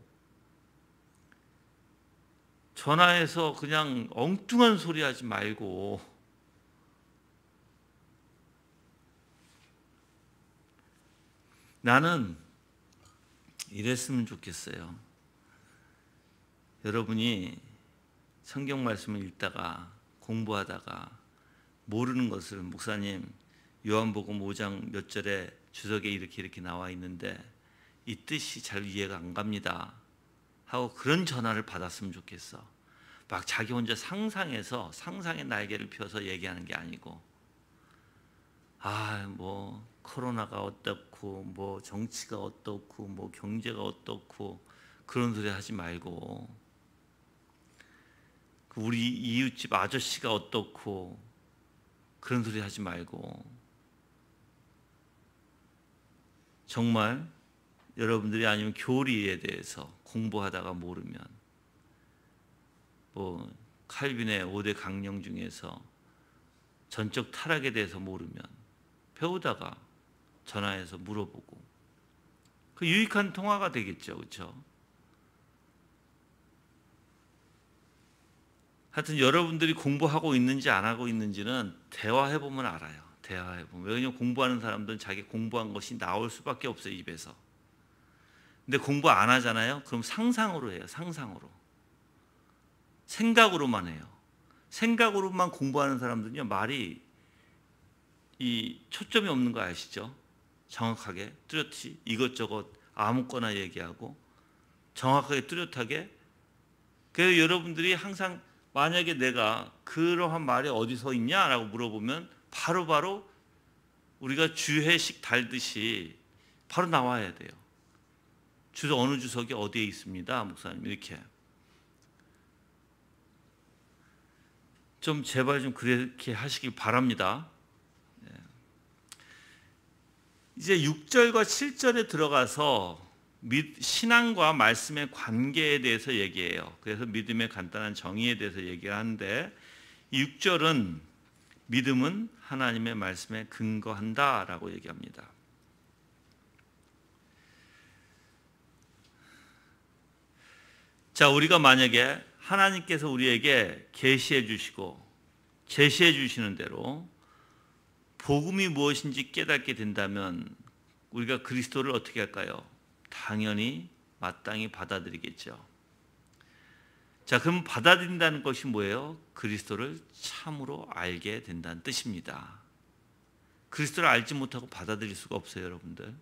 전화해서 그냥 엉뚱한 소리 하지 말고 나는 이랬으면 좋겠어요. 여러분이 성경 말씀을 읽다가 공부하다가 모르는 것을 목사님 요한복음 5장 몇 절에 주석에 이렇게 나와 있는데 이 뜻이 잘 이해가 안 갑니다 하고 그런 전화를 받았으면 좋겠어. 막 자기 혼자 상상해서 상상의 날개를 펴서 얘기하는 게 아니고 뭐 코로나가 어떻고 뭐 정치가 어떻고 뭐 경제가 어떻고 그런 소리 하지 말고 우리 이웃집 아저씨가 어떻고 그런 소리 하지 말고 정말 여러분들이 아니면 교리에 대해서 공부하다가 모르면 뭐 칼빈의 5대 강령 중에서 전적 타락에 대해서 모르면 배우다가 전화해서 물어보고 그 유익한 통화가 되겠죠. 그렇죠? 하여튼 여러분들이 공부하고 있는지 안 하고 있는지는 대화해보면 알아요. 대화해보면. 왜냐하면 공부하는 사람들은 자기 공부한 것이 나올 수밖에 없어요. 입에서. 근데 공부 안 하잖아요. 그럼 상상으로 해요. 상상으로. 생각으로만 해요. 생각으로만 공부하는 사람들은요. 말이 이 초점이 없는 거 아시죠? 정확하게 뚜렷이 이것저것 아무거나 얘기하고 정확하게 뚜렷하게. 그래서 여러분들이 항상 만약에 내가 그러한 말이 어디서 있냐라고 물어보면 바로 우리가 주회식 달듯이 바로 나와야 돼요. 어느 주석이 어디에 있습니다, 목사님. 이렇게. 좀 제발 좀 그렇게 하시길 바랍니다. 이제 6절과 7절에 들어가서 신앙과 말씀의 관계에 대해서 얘기해요. 그래서 믿음의 간단한 정의에 대해서 얘기를 하는데 6절은 믿음은 하나님의 말씀에 근거한다라고 얘기합니다. 자, 우리가 만약에 하나님께서 우리에게 계시해 주시고 제시해 주시는 대로 복음이 무엇인지 깨닫게 된다면 우리가 그리스도를 어떻게 할까요? 당연히 마땅히 받아들이겠죠. 자, 그럼 받아들인다는 것이 뭐예요? 그리스도를 참으로 알게 된다는 뜻입니다. 그리스도를 알지 못하고 받아들일 수가 없어요, 여러분들.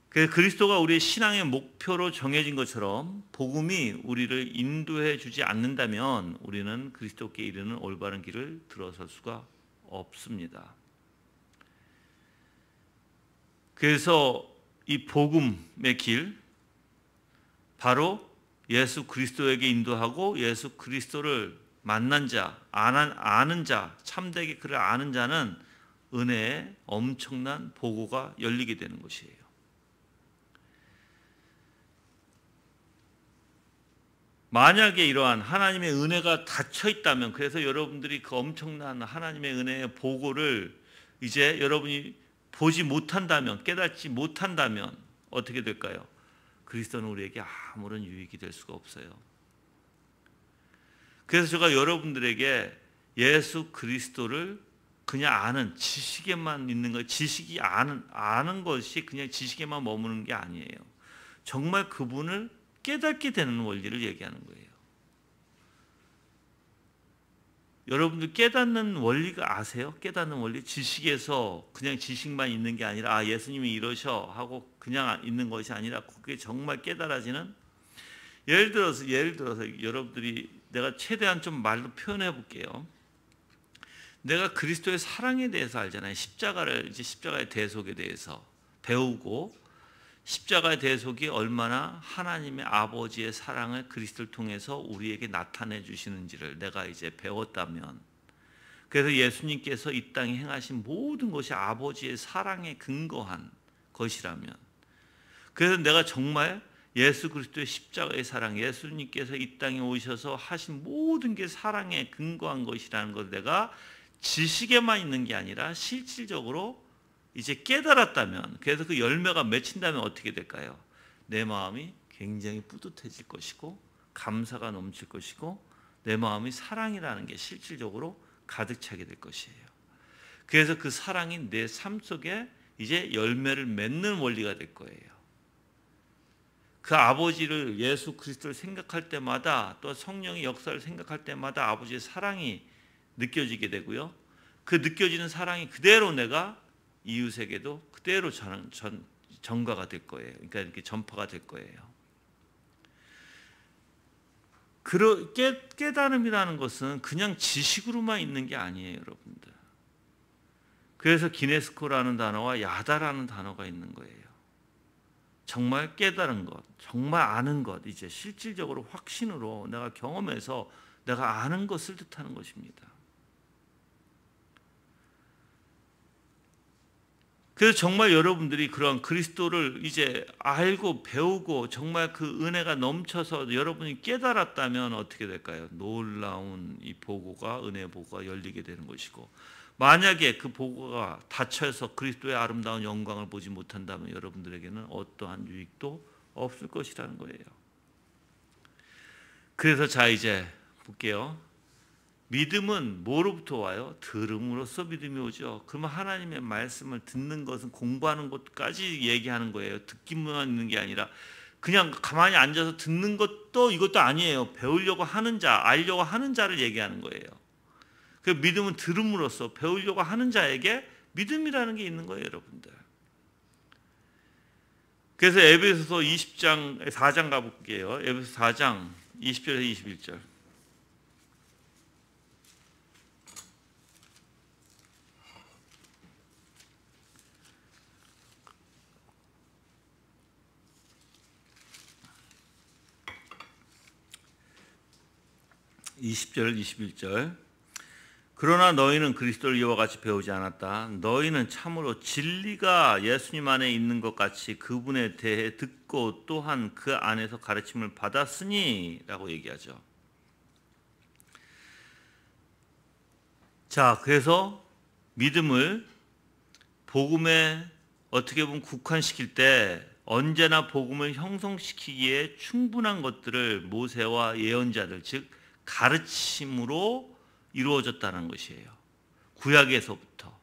그래서 그리스도가 우리의 신앙의 목표로 정해진 것처럼 복음이 우리를 인도해 주지 않는다면 우리는 그리스도께 이르는 올바른 길을 들어설 수가 없습니다. 그래서 이 복음의 길, 바로 예수 그리스도에게 인도하고 예수 그리스도를 만난 자, 아는 자, 참되게 그를 아는 자는 은혜의 엄청난 보고가 열리게 되는 것이에요. 만약에 이러한 하나님의 은혜가 닫혀 있다면, 그래서 여러분들이 그 엄청난 하나님의 은혜의 보고를 이제 여러분이 보지 못한다면, 깨닫지 못한다면 어떻게 될까요? 그리스도는 우리에게 아무런 유익이 될 수가 없어요. 그래서 제가 여러분들에게 예수 그리스도를 그냥 아는, 지식에만 있는 거, 지식이 아는 것이 그냥 지식에만 머무는 게 아니에요. 정말 그분을 깨닫게 되는 원리를 얘기하는 거예요. 여러분들 깨닫는 원리가 아세요? 깨닫는 원리? 지식에서 그냥 지식만 있는 게 아니라 아 예수님이 이러셔 하고 그냥 있는 것이 아니라 그게 정말 깨달아지는. 예를 들어서 여러분들이 내가 최대한 좀 말로 표현해 볼게요. 내가 그리스도의 사랑에 대해서 알잖아요. 십자가의 대속에 대해서 배우고 십자가의 대속이 얼마나 하나님의 아버지의 사랑을 그리스도를 통해서 우리에게 나타내 주시는지를 내가 이제 배웠다면, 그래서 예수님께서 이 땅에 행하신 모든 것이 아버지의 사랑에 근거한 것이라면, 그래서 내가 정말 예수 그리스도의 십자가의 사랑, 예수님께서 이 땅에 오셔서 하신 모든 게 사랑에 근거한 것이라는 걸 내가 지식에만 있는 게 아니라 실질적으로 이제 깨달았다면, 그래서 그 열매가 맺힌다면 어떻게 될까요? 내 마음이 굉장히 뿌듯해질 것이고 감사가 넘칠 것이고 내 마음이 사랑이라는 게 실질적으로 가득 차게 될 것이에요. 그래서 그 사랑이 내 삶 속에 이제 열매를 맺는 원리가 될 거예요. 그 아버지를, 예수 그리스도를 생각할 때마다, 또 성령의 역사를 생각할 때마다 아버지의 사랑이 느껴지게 되고요. 그 느껴지는 사랑이 그대로 내가 이웃에게도 그대로 전가가 될 거예요. 그러니까 이렇게 전파가 될 거예요. 깨달음이라는 것은 그냥 지식으로만 있는 게 아니에요, 여러분들. 그래서 기네스코라는 단어와 야다라는 단어가 있는 거예요. 정말 깨달은 것, 정말 아는 것, 이제 실질적으로 확신으로 내가 경험해서 내가 아는 것을 뜻하는 것입니다. 그래서 정말 여러분들이 그런 그리스도를 이제 알고 배우고 정말 그 은혜가 넘쳐서 여러분이 깨달았다면 어떻게 될까요? 놀라운 이 보고가, 은혜 보고가 열리게 되는 것이고, 만약에 그 보고가 닫혀서 그리스도의 아름다운 영광을 보지 못한다면 여러분들에게는 어떠한 유익도 없을 것이라는 거예요. 그래서 자 이제 볼게요. 믿음은 뭐로부터 와요? 들음으로써 믿음이 오죠. 그러면 하나님의 말씀을 듣는 것은 공부하는 것까지 얘기하는 거예요. 듣기만 있는 게 아니라 그냥 가만히 앉아서 듣는 것도 이것도 아니에요. 배우려고 하는 자, 알려고 하는 자를 얘기하는 거예요. 그 믿음은 들음으로써, 배우려고 하는 자에게 믿음이라는 게 있는 거예요, 여러분들. 그래서 에베소서 20장 4장 가볼게요. 에베소서 4장 20절에서 21절. (20절) 21절. 그러나 너희는 그리스도를 이와 같이 배우지 않았다. 너희는 참으로 진리가 예수님 안에 있는 것 같이 그분에 대해 듣고 또한 그 안에서 가르침을 받았으니 라고 얘기하죠. 자, 그래서 믿음을 복음에 어떻게 보면 국한시킬 때 언제나 복음을 형성시키기에 충분한 것들을 모세와 예언자들, 즉 가르침으로 이루어졌다는 것이에요. 구약에서부터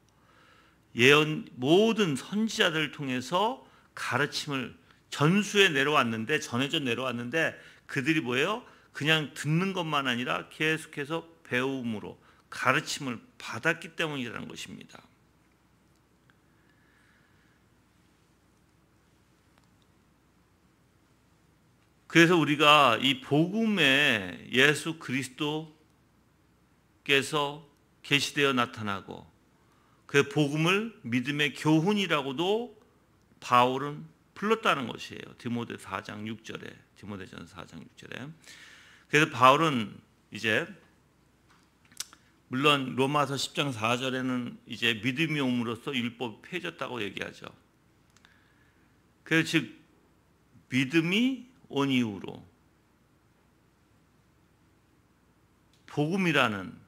모든 선지자들을 통해서 가르침을 전해져 내려왔는데 그들이 뭐예요? 그냥 듣는 것만 아니라 계속해서 배움으로 가르침을 받았기 때문이라는 것입니다. 그래서 우리가 이 복음에 예수 그리스도께서 계시되어 나타나고 그 복음을 믿음의 교훈이라고도 바울은 불렀다는 것이에요. 디모데전서 4장 6절에. 그래서 바울은 이제 물론 로마서 10장 4절에는 이제 믿음이 옴으로써 율법이 폐해졌다고 얘기하죠. 그래서 즉 믿음이 온 이후로 복음이라는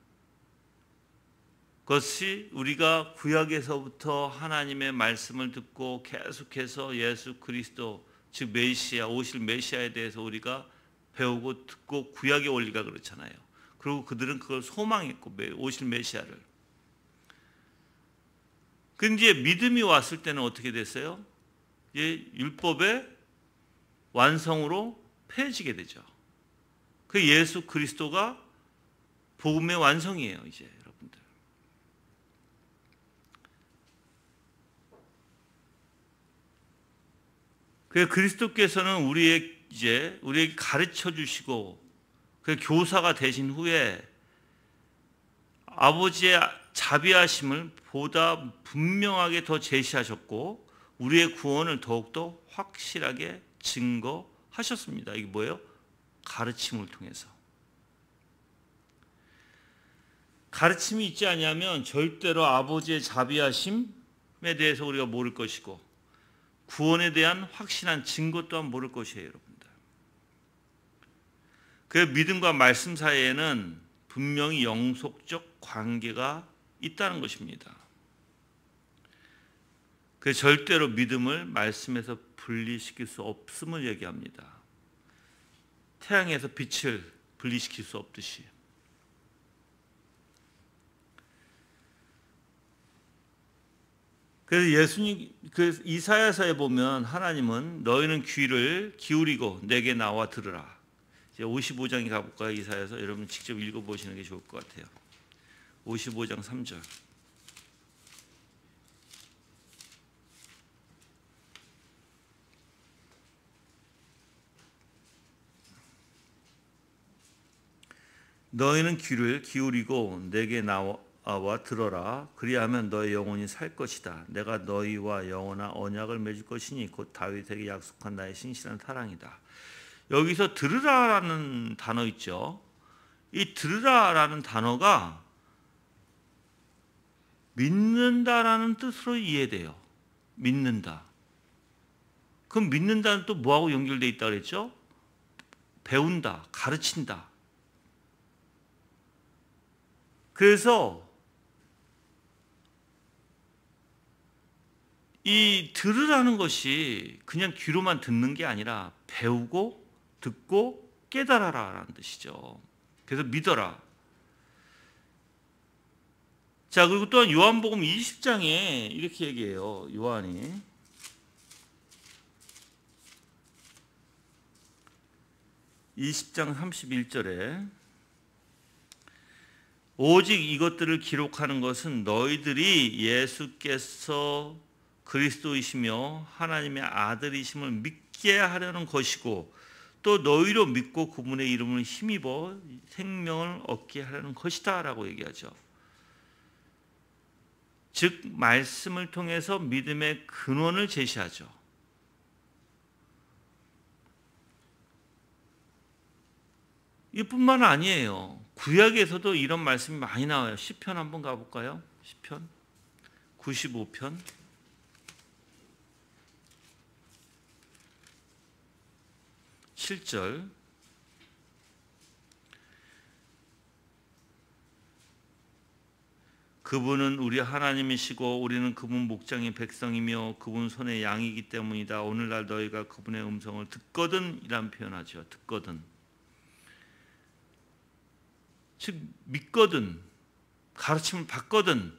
것이 우리가 구약에서부터 하나님의 말씀을 듣고 계속해서 예수 그리스도 즉 메시아, 오실 메시아에 대해서 우리가 배우고 듣고 구약의 원리가 그렇잖아요. 그리고 그들은 그걸 소망했고 오실 메시아를. 근데 믿음이 왔을 때는 어떻게 됐어요? 율법의 완성으로 폐해지게 되죠. 그 예수 그리스도가 복음의 완성이에요, 이제 여러분들. 그래서 그리스도께서는 우리에게 가르쳐 주시고 그 교사가 되신 후에 아버지의 자비하심을 보다 분명하게 더 제시하셨고 우리의 구원을 더욱더 확실하게 증거하셨습니다. 이게 뭐예요? 가르침을 통해서. 가르침이 있지 않으면 절대로 아버지의 자비하심에 대해서 우리가 모를 것이고 구원에 대한 확실한 증거 또한 모를 것이에요, 여러분들. 그 믿음과 말씀 사이에는 분명히 영속적 관계가 있다는 것입니다. 그 절대로 믿음을 말씀에서 분리시킬 수 없음을 얘기합니다. 태양에서 빛을 분리시킬 수 없듯이. 그래서 예수님 그 이사야서에 보면 하나님은 너희는 귀를 기울이고 내게 나와 들으라. 이제 55장에 가볼까요? 이사야서 여러분 직접 읽어보시는 게 좋을 것 같아요. 55장 3절. 너희는 귀를 기울이고 내게 나와 들어라. 그리하면 너의 영혼이 살 것이다. 내가 너희와 영원한 언약을 맺을 것이니 곧 다윗에게 약속한 나의 신실한 사랑이다. 여기서 들으라라는 단어 있죠. 이 들으라라는 단어가 믿는다라는 뜻으로 이해돼요. 믿는다. 그럼 믿는다는 또 뭐하고 연결되어 있다 그랬죠? 배운다, 가르친다. 그래서 이 들으라는 것이 그냥 귀로만 듣는 게 아니라 배우고 듣고 깨달아라라는 뜻이죠. 그래서 믿어라. 자, 그리고 또한 요한복음 20장에 이렇게 얘기해요. 요한이 20장 31절에 오직 이것들을 기록하는 것은 너희들이 예수께서 그리스도이시며 하나님의 아들이심을 믿게 하려는 것이고 또 너희로 믿고 그분의 이름을 힘입어 생명을 얻게 하려는 것이다 라고 얘기하죠. 즉 말씀을 통해서 믿음의 근원을 제시하죠. 이뿐만 아니에요. 구약에서도 이런 말씀이 많이 나와요. 시편 한번 가볼까요? 시편 95편 7절. 그분은 우리 하나님이시고 우리는 그분 목장의 백성이며 그분 손의 양이기 때문이다. 오늘날 너희가 그분의 음성을 듣거든 이란 표현하죠. 듣거든. 즉 믿거든, 가르침을 받거든.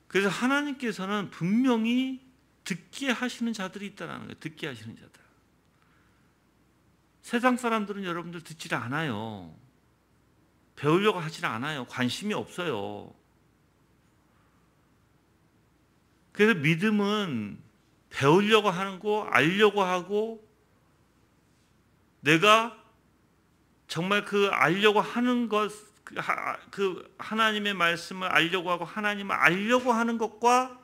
그래서 하나님께서는 분명히 듣게 하시는 자들이 있다는 거예요. 듣게 하시는 자들. 세상 사람들은 여러분들 듣지를 않아요. 배우려고 하질 않아요. 관심이 없어요. 그래서 믿음은 배우려고 하는 거, 알려고 하고 내가 정말 그 알려고 하는 것, 그 하나님의 말씀을 알려고 하고 하나님을 알려고 하는 것과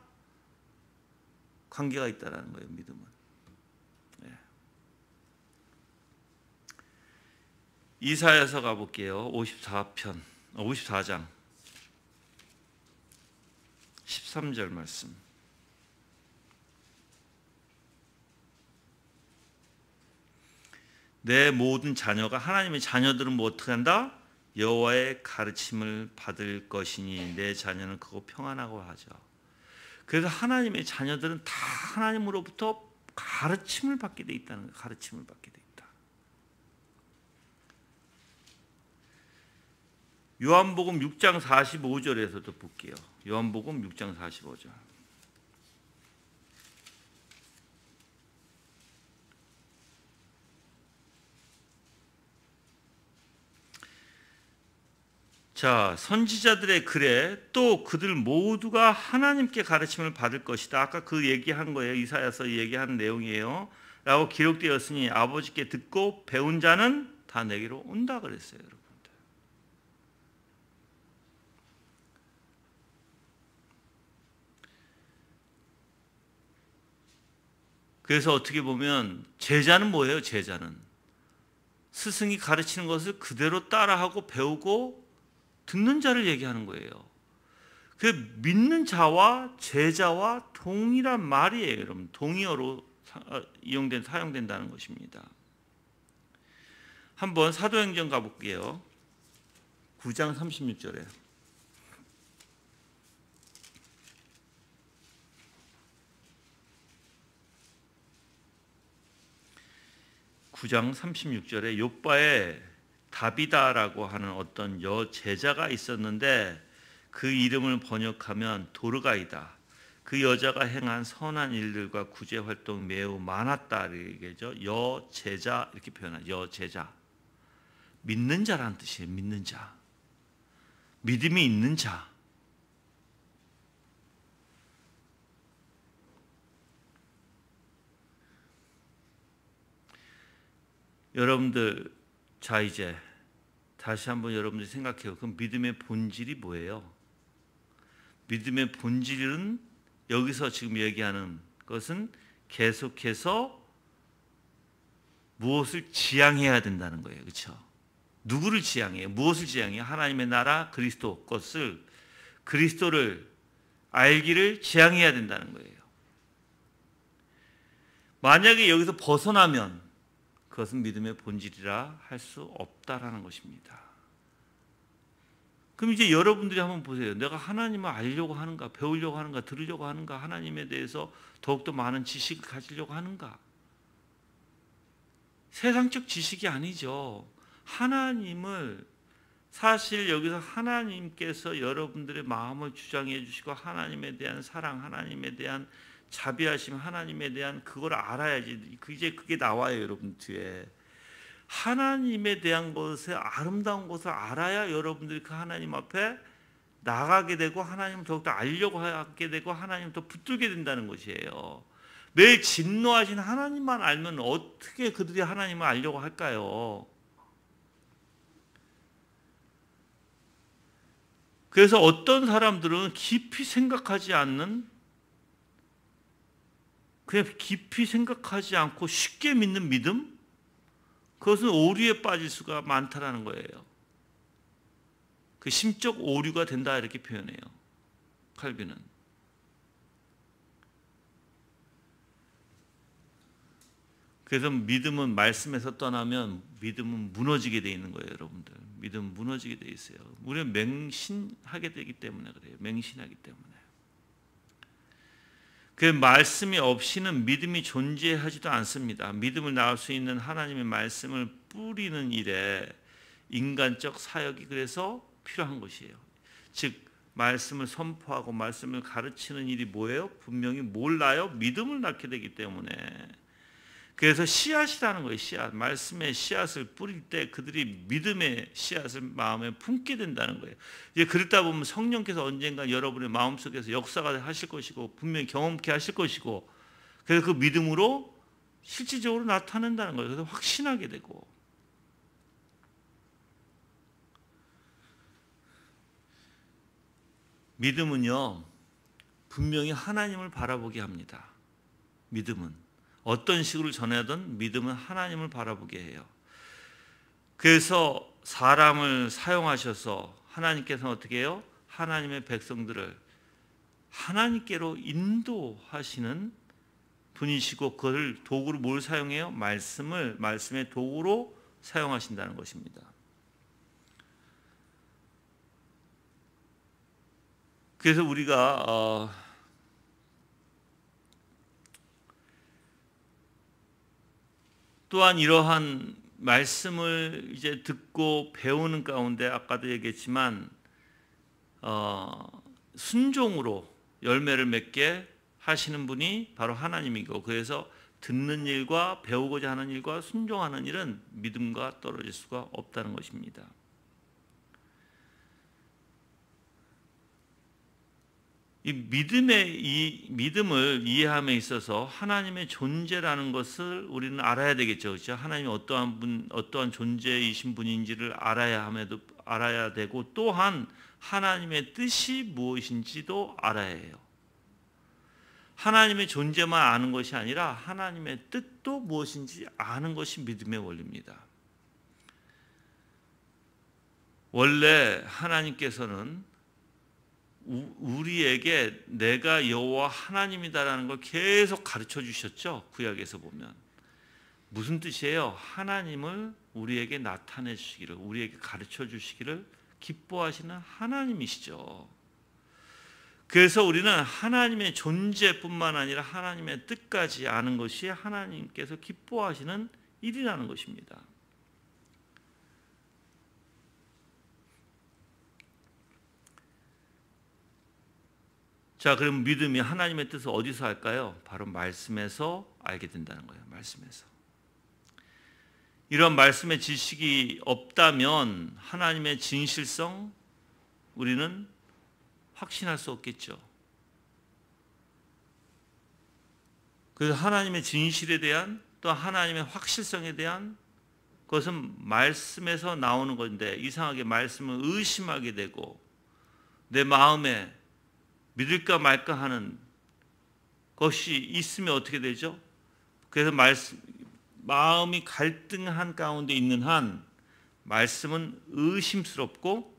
관계가 있다는 거예요. 믿음은. 네. 이사야서 가볼게요. 54장 13절 말씀. 내 모든 자녀가 하나님의 자녀들은 뭐 어떻게 한다? 여호와의 가르침을 받을 것이니 내 자녀는 그거 평안하고 하죠. 그래서 하나님의 자녀들은 다 하나님으로부터 가르침을 받게 돼 있다는 거예요. 가르침을 받게 돼 있다. 요한복음 6장 45절에서도 볼게요. 요한복음 6장 45절. 자, 선지자들의 글에 또 그들 모두가 하나님께 가르침을 받을 것이다. 아까 그 얘기한 거예요. 이사야서 얘기한 내용이에요. 라고 기록되었으니 아버지께 듣고 배운 자는 다 내게로 온다 그랬어요, 여러분들. 그래서 어떻게 보면 제자는 뭐예요? 제자는 스승이 가르치는 것을 그대로 따라하고 배우고 듣는 자를 얘기하는 거예요. 그 믿는 자와 제자와 동일한 말이에요, 여러분. 동의어로 사용된다는 것입니다. 한번 사도행전 가볼게요. 9장 36절에. 9장 36절에 욥바에 다비다라고 하는 어떤 여제자가 있었는데 그 이름을 번역하면 도르가이다. 그 여자가 행한 선한 일들과 구제 활동이 매우 많았다. 이게죠. 여제자 이렇게 표현하죠. 여제자. 믿는 자라는 뜻이에요. 믿는 자. 믿음이 있는 자. 여러분들, 자 이제 다시 한번 여러분들이 생각해요. 그럼 믿음의 본질이 뭐예요? 믿음의 본질은 여기서 지금 얘기하는 것은 계속해서 무엇을 지향해야 된다는 거예요. 그렇죠? 누구를 지향해요? 무엇을 지향해요? 하나님의 나라 그리스도 것을, 그리스도를 알기를 지향해야 된다는 거예요. 만약에 여기서 벗어나면 그것은 믿음의 본질이라 할 수 없다라는 것입니다. 그럼 이제 여러분들이 한번 보세요. 내가 하나님을 알려고 하는가, 배우려고 하는가, 들으려고 하는가, 하나님에 대해서 더욱더 많은 지식을 가지려고 하는가? 세상적 지식이 아니죠. 하나님을, 사실 여기서 하나님께서 여러분들의 마음을 주장해 주시고 하나님에 대한 사랑, 하나님에 대한 자비하심, 하나님에 대한 그걸 알아야지. 이제 그게 나와요, 여러분 뒤에. 하나님에 대한 것에 아름다운 것을 알아야 여러분들이 그 하나님 앞에 나가게 되고 하나님을 더욱더 알려고 하게 되고 하나님을 더 붙들게 된다는 것이에요. 매일 진노하신 하나님만 알면 어떻게 그들이 하나님을 알려고 할까요? 그래서 어떤 사람들은 깊이 생각하지 않는, 그냥 깊이 생각하지 않고 쉽게 믿는 믿음? 그것은 오류에 빠질 수가 많다라는 거예요. 그 심적 오류가 된다 이렇게 표현해요. 칼빈은. 그래서 믿음은 말씀에서 떠나면 믿음은 무너지게 돼 있는 거예요, 여러분들. 믿음은 무너지게 돼 있어요. 우리는 맹신하게 되기 때문에 그래요. 맹신하기 때문에. 그 말씀이 없이는 믿음이 존재하지도 않습니다. 믿음을 낳을 수 있는 하나님의 말씀을 뿌리는 일에 인간적 사역이 그래서 필요한 것이에요. 즉 말씀을 선포하고 말씀을 가르치는 일이 뭐예요? 분명히 몰라요. 믿음을 낳게 되기 때문에. 그래서 씨앗이라는 거예요. 씨앗. 말씀의 씨앗을 뿌릴 때 그들이 믿음의 씨앗을 마음에 품게 된다는 거예요. 이제 그러다 보면 성령께서 언젠가 여러분의 마음속에서 역사가 하실 것이고 분명히 경험케 하실 것이고, 그래서 그 믿음으로 실질적으로 나타낸다는 거예요. 그래서 확신하게 되고. 믿음은요, 분명히 하나님을 바라보게 합니다. 믿음은. 어떤 식으로 전하든 믿음은 하나님을 바라보게 해요. 그래서 사람을 사용하셔서 하나님께서는 어떻게 해요? 하나님의 백성들을 하나님께로 인도하시는 분이시고 그걸 도구로 뭘 사용해요? 말씀의 도구로 사용하신다는 것입니다. 그래서 우리가 또한 이러한 말씀을 이제 듣고 배우는 가운데 아까도 얘기했지만 순종으로 열매를 맺게 하시는 분이 바로 하나님이고, 그래서 듣는 일과 배우고자 하는 일과 순종하는 일은 믿음과 떨어질 수가 없다는 것입니다. 이 믿음을 이해함에 있어서 하나님의 존재라는 것을 우리는 알아야 되겠죠. 그렇죠? 하나님이 어떠한 존재이신 분인지를 알아야 되고, 또한 하나님의 뜻이 무엇인지도 알아야 해요. 하나님의 존재만 아는 것이 아니라 하나님의 뜻도 무엇인지 아는 것이 믿음의 원리입니다. 원래 하나님께서는 우리에게 내가 여호와 하나님이다라는 걸 계속 가르쳐 주셨죠. 구약에서 보면 무슨 뜻이에요? 하나님을 우리에게 나타내 주시기를, 우리에게 가르쳐 주시기를 기뻐하시는 하나님이시죠. 그래서 우리는 하나님의 존재뿐만 아니라 하나님의 뜻까지 아는 것이 하나님께서 기뻐하시는 일이라는 것입니다. 자, 그럼 믿음이 하나님의 뜻을 어디서 알까요? 바로 말씀에서 알게 된다는 거예요. 말씀에서. 이런 말씀의 지식이 없다면 하나님의 진실성 우리는 확신할 수 없겠죠. 그래서 하나님의 진실에 대한, 또 하나님의 확실성에 대한 것은 말씀에서 나오는 건데, 이상하게 말씀을 의심하게 되고 내 마음에 믿을까 말까 하는 것이 있으면 어떻게 되죠? 그래서 마음이 갈등한 가운데 있는 한 말씀은 의심스럽고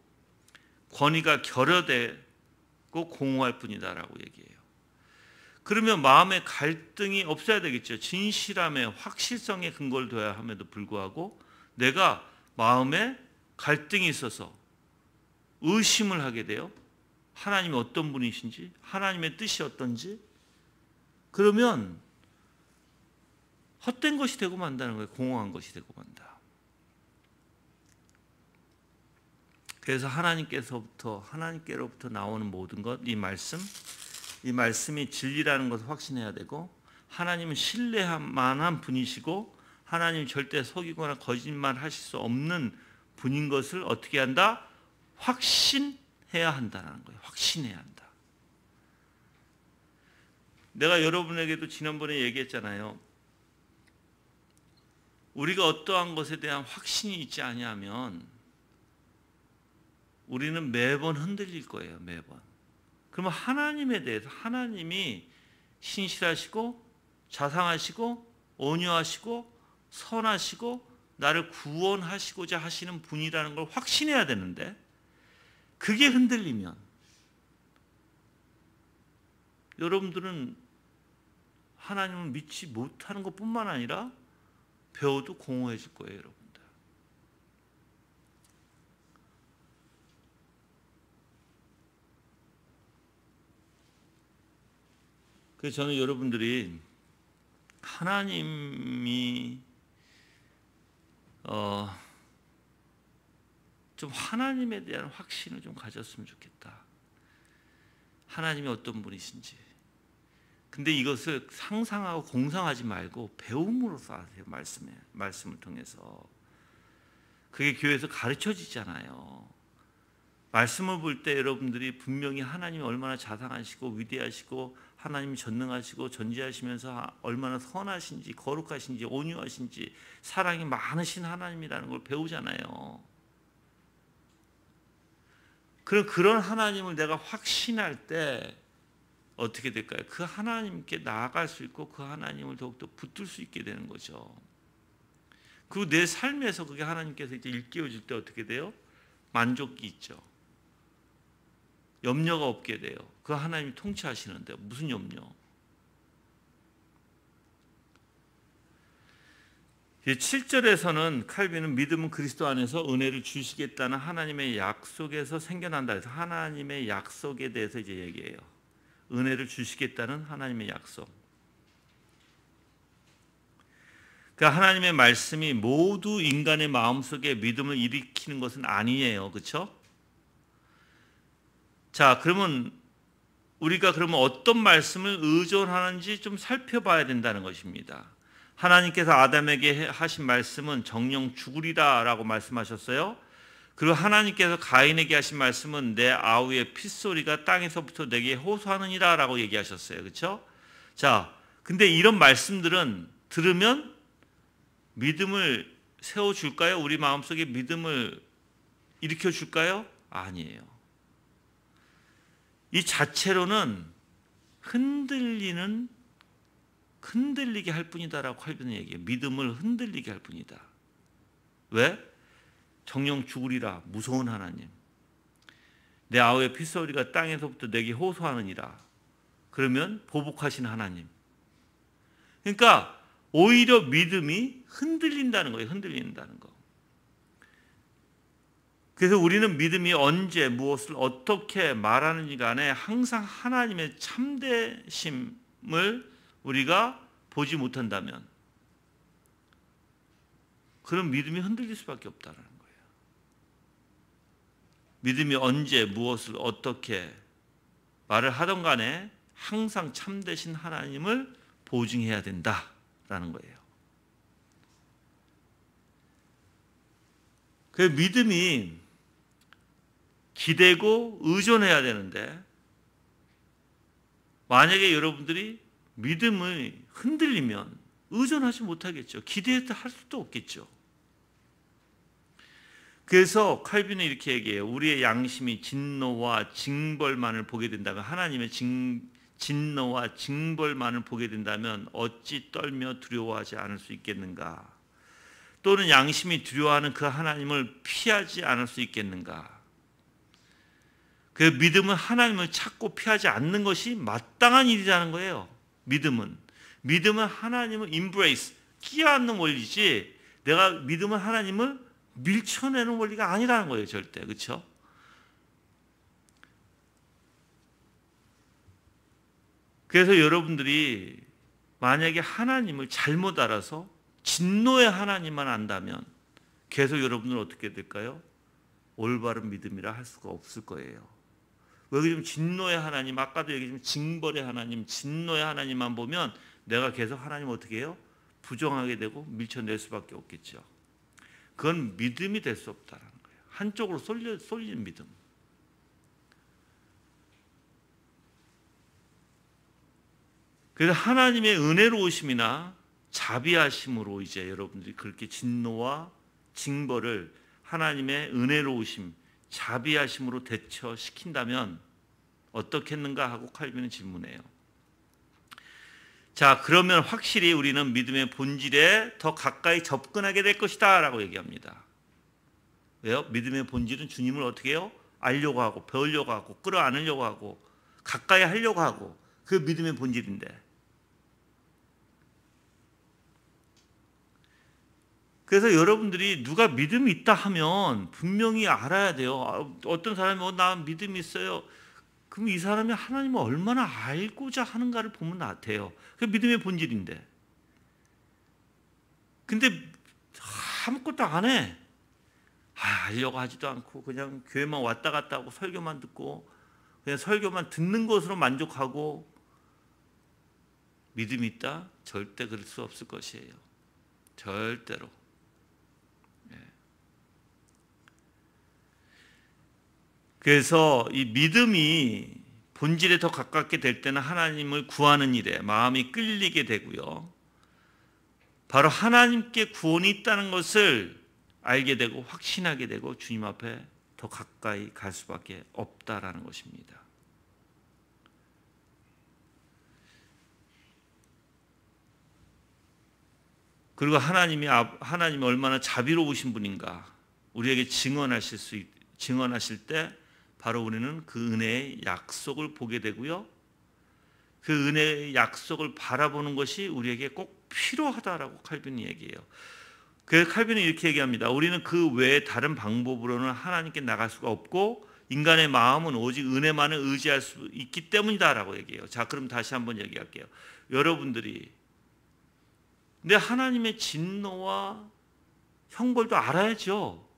권위가 결여되고 공허할 뿐이다라고 얘기해요. 그러면 마음의 갈등이 없어야 되겠죠. 진실함의 확실성에 근거를 둬야 함에도 불구하고 내가 마음에 갈등이 있어서 의심을 하게 돼요. 하나님이 어떤 분이신지, 하나님의 뜻이 어떤지. 그러면 헛된 것이 되고 만다는 거예요. 공허한 것이 되고 만다. 그래서 하나님께로부터 나오는 모든 것, 이 말씀이 진리라는 것을 확신해야 되고, 하나님은 신뢰할 만한 분이시고 하나님 절대 속이거나 거짓말 하실 수 없는 분인 것을 어떻게 한다? 확신해야 한다는 거예요. 확신해야 한다. 내가 여러분에게도 지난번에 얘기했잖아요. 우리가 어떠한 것에 대한 확신이 있지 아니하면 우리는 매번 흔들릴 거예요. 매번. 그러면 하나님에 대해서, 하나님이 신실하시고 자상하시고 온유하시고 선하시고 나를 구원하시고자 하시는 분이라는 걸 확신해야 되는데, 그게 흔들리면 여러분들은 하나님을 믿지 못하는 것뿐만 아니라 배워도 공허해질 거예요. 여러분들. 그래서 저는 여러분들이 하나님이 좀 하나님에 대한 확신을 좀 가졌으면 좋겠다. 하나님이 어떤 분이신지. 근데 이것을 상상하고 공상하지 말고 배움으로써 하세요. 말씀을 통해서. 그게 교회에서 가르쳐지잖아요. 말씀을 볼 때 여러분들이 분명히 하나님이 얼마나 자상하시고 위대하시고 하나님이 전능하시고 전지하시면서 얼마나 선하신지 거룩하신지 온유하신지 사랑이 많으신 하나님이라는 걸 배우잖아요. 그런 하나님을 내가 확신할 때 어떻게 될까요? 그 하나님께 나아갈 수 있고 그 하나님을 더욱더 붙들 수 있게 되는 거죠. 그리고 내 삶에서 그게 하나님께서 이제 일깨워질 때 어떻게 돼요? 만족이 있죠. 염려가 없게 돼요. 그 하나님이 통치하시는데 무슨 염려? 7절에서는 칼빈은 믿음은 그리스도 안에서 은혜를 주시겠다는 하나님의 약속에서 생겨난다 해서 하나님의 약속에 대해서 이제 얘기해요. 은혜를 주시겠다는 하나님의 약속. 그러니까 하나님의 말씀이 모두 인간의 마음속에 믿음을 일으키는 것은 아니에요. 그렇죠? 자, 그러면 우리가 어떤 말씀을 의존하는지 좀 살펴봐야 된다는 것입니다. 하나님께서 아담에게 하신 말씀은 정령 죽으리라 라고 말씀하셨어요. 그리고 하나님께서 가인에게 하신 말씀은 내 아우의 핏소리가 땅에서부터 내게 호소하느니라 라고 얘기하셨어요. 그렇죠? 자, 근데 이런 말씀들은 들으면 믿음을 세워줄까요? 우리 마음속에 믿음을 일으켜줄까요? 아니에요. 이 자체로는 흔들리게 할 뿐이다라고 칼빈은 얘기해요. 믿음을 흔들리게 할 뿐이다. 왜? 정령 죽으리라 무서운 하나님, 내 아우의 핏소리가 땅에서부터 내게 호소하느니라. 그러면 보복하신 하나님. 그러니까 오히려 믿음이 흔들린다는 거예요. 흔들린다는 거. 그래서 우리는 믿음이 언제 무엇을 어떻게 말하는지 간에 항상 하나님의 참되심을 우리가 보지 못한다면 그런 믿음이 흔들릴 수밖에 없다는 거예요. 믿음이 언제 무엇을 어떻게 말을 하던 간에 항상 참되신 하나님을 보증해야 된다라는 거예요. 그 믿음이 기대고 의존해야 되는데 만약에 여러분들이 믿음이 흔들리면 의존하지 못하겠죠. 기대할 수도 없겠죠. 그래서 칼빈은 이렇게 얘기해요. 우리의 양심이 진노와 징벌만을 보게 된다면, 하나님의 진노와 징벌만을 보게 된다면 어찌 떨며 두려워하지 않을 수 있겠는가? 또는 양심이 두려워하는 그 하나님을 피하지 않을 수 있겠는가? 그 믿음은 하나님을 찾고 피하지 않는 것이 마땅한 일이라는 거예요. 믿음은 하나님을 embrace, 끼어안는 원리지, 내가 믿음은 하나님을 밀쳐내는 원리가 아니라는 거예요. 절대. 그렇죠? 그래서 여러분들이 만약에 하나님을 잘못 알아서 진노의 하나님만 안다면 계속 여러분들은 어떻게 될까요? 올바른 믿음이라 할 수가 없을 거예요. 왜 그러면 진노의 하나님, 아까도 얘기했지만 징벌의 하나님, 진노의 하나님만 보면 내가 계속 하나님을 어떻게 해요? 부정하게 되고 밀쳐낼 수밖에 없겠죠. 그건 믿음이 될 수 없다는 거예요. 한쪽으로 쏠린 믿음. 그래서 하나님의 은혜로우심이나 자비하심으로 이제 여러분들이 그렇게 진노와 징벌을 하나님의 은혜로우심, 자비하심으로 대처시킨다면 어떻겠는가 하고 칼빈은 질문해요. 자, 그러면 확실히 우리는 믿음의 본질에 더 가까이 접근하게 될 것이다 라고 얘기합니다. 왜요? 믿음의 본질은 주님을 어떻게 해요? 알려고 하고 배우려고 하고 끌어안으려고 하고 가까이 하려고 하고, 그 믿음의 본질인데, 그래서 여러분들이 누가 믿음이 있다 하면 분명히 알아야 돼요. 어떤 사람이 나 믿음이 있어요. 그럼 이 사람이 하나님을 얼마나 알고자 하는가를 보면 나타요. 그게 믿음의 본질인데. 근데 아무것도 안 해. 알려고 하지도 않고 그냥 교회만 왔다 갔다 하고 설교만 듣고 그냥 설교만 듣는 것으로 만족하고 믿음이 있다? 절대 그럴 수 없을 것이에요. 절대로. 그래서 이 믿음이 본질에 더 가깝게 될 때는 하나님을 구하는 일에 마음이 끌리게 되고요. 바로 하나님께 구원이 있다는 것을 알게 되고 확신하게 되고 주님 앞에 더 가까이 갈 수밖에 없다라는 것입니다. 그리고 하나님이 얼마나 자비로우신 분인가 우리에게 증언하실 때 바로 우리는 그 은혜의 약속을 보게 되고요. 그 은혜의 약속을 바라보는 것이 우리에게 꼭 필요하다라고 칼빈이 얘기해요. 그래서 칼빈은 이렇게 얘기합니다. 우리는 그 외에 다른 방법으로는 하나님께 나갈 수가 없고 인간의 마음은 오직 은혜만을 의지할 수 있기 때문이다라고 얘기해요. 자, 그럼 다시 한번 얘기할게요. 여러분들이 근데 하나님의 진노와 형벌도 알아야죠.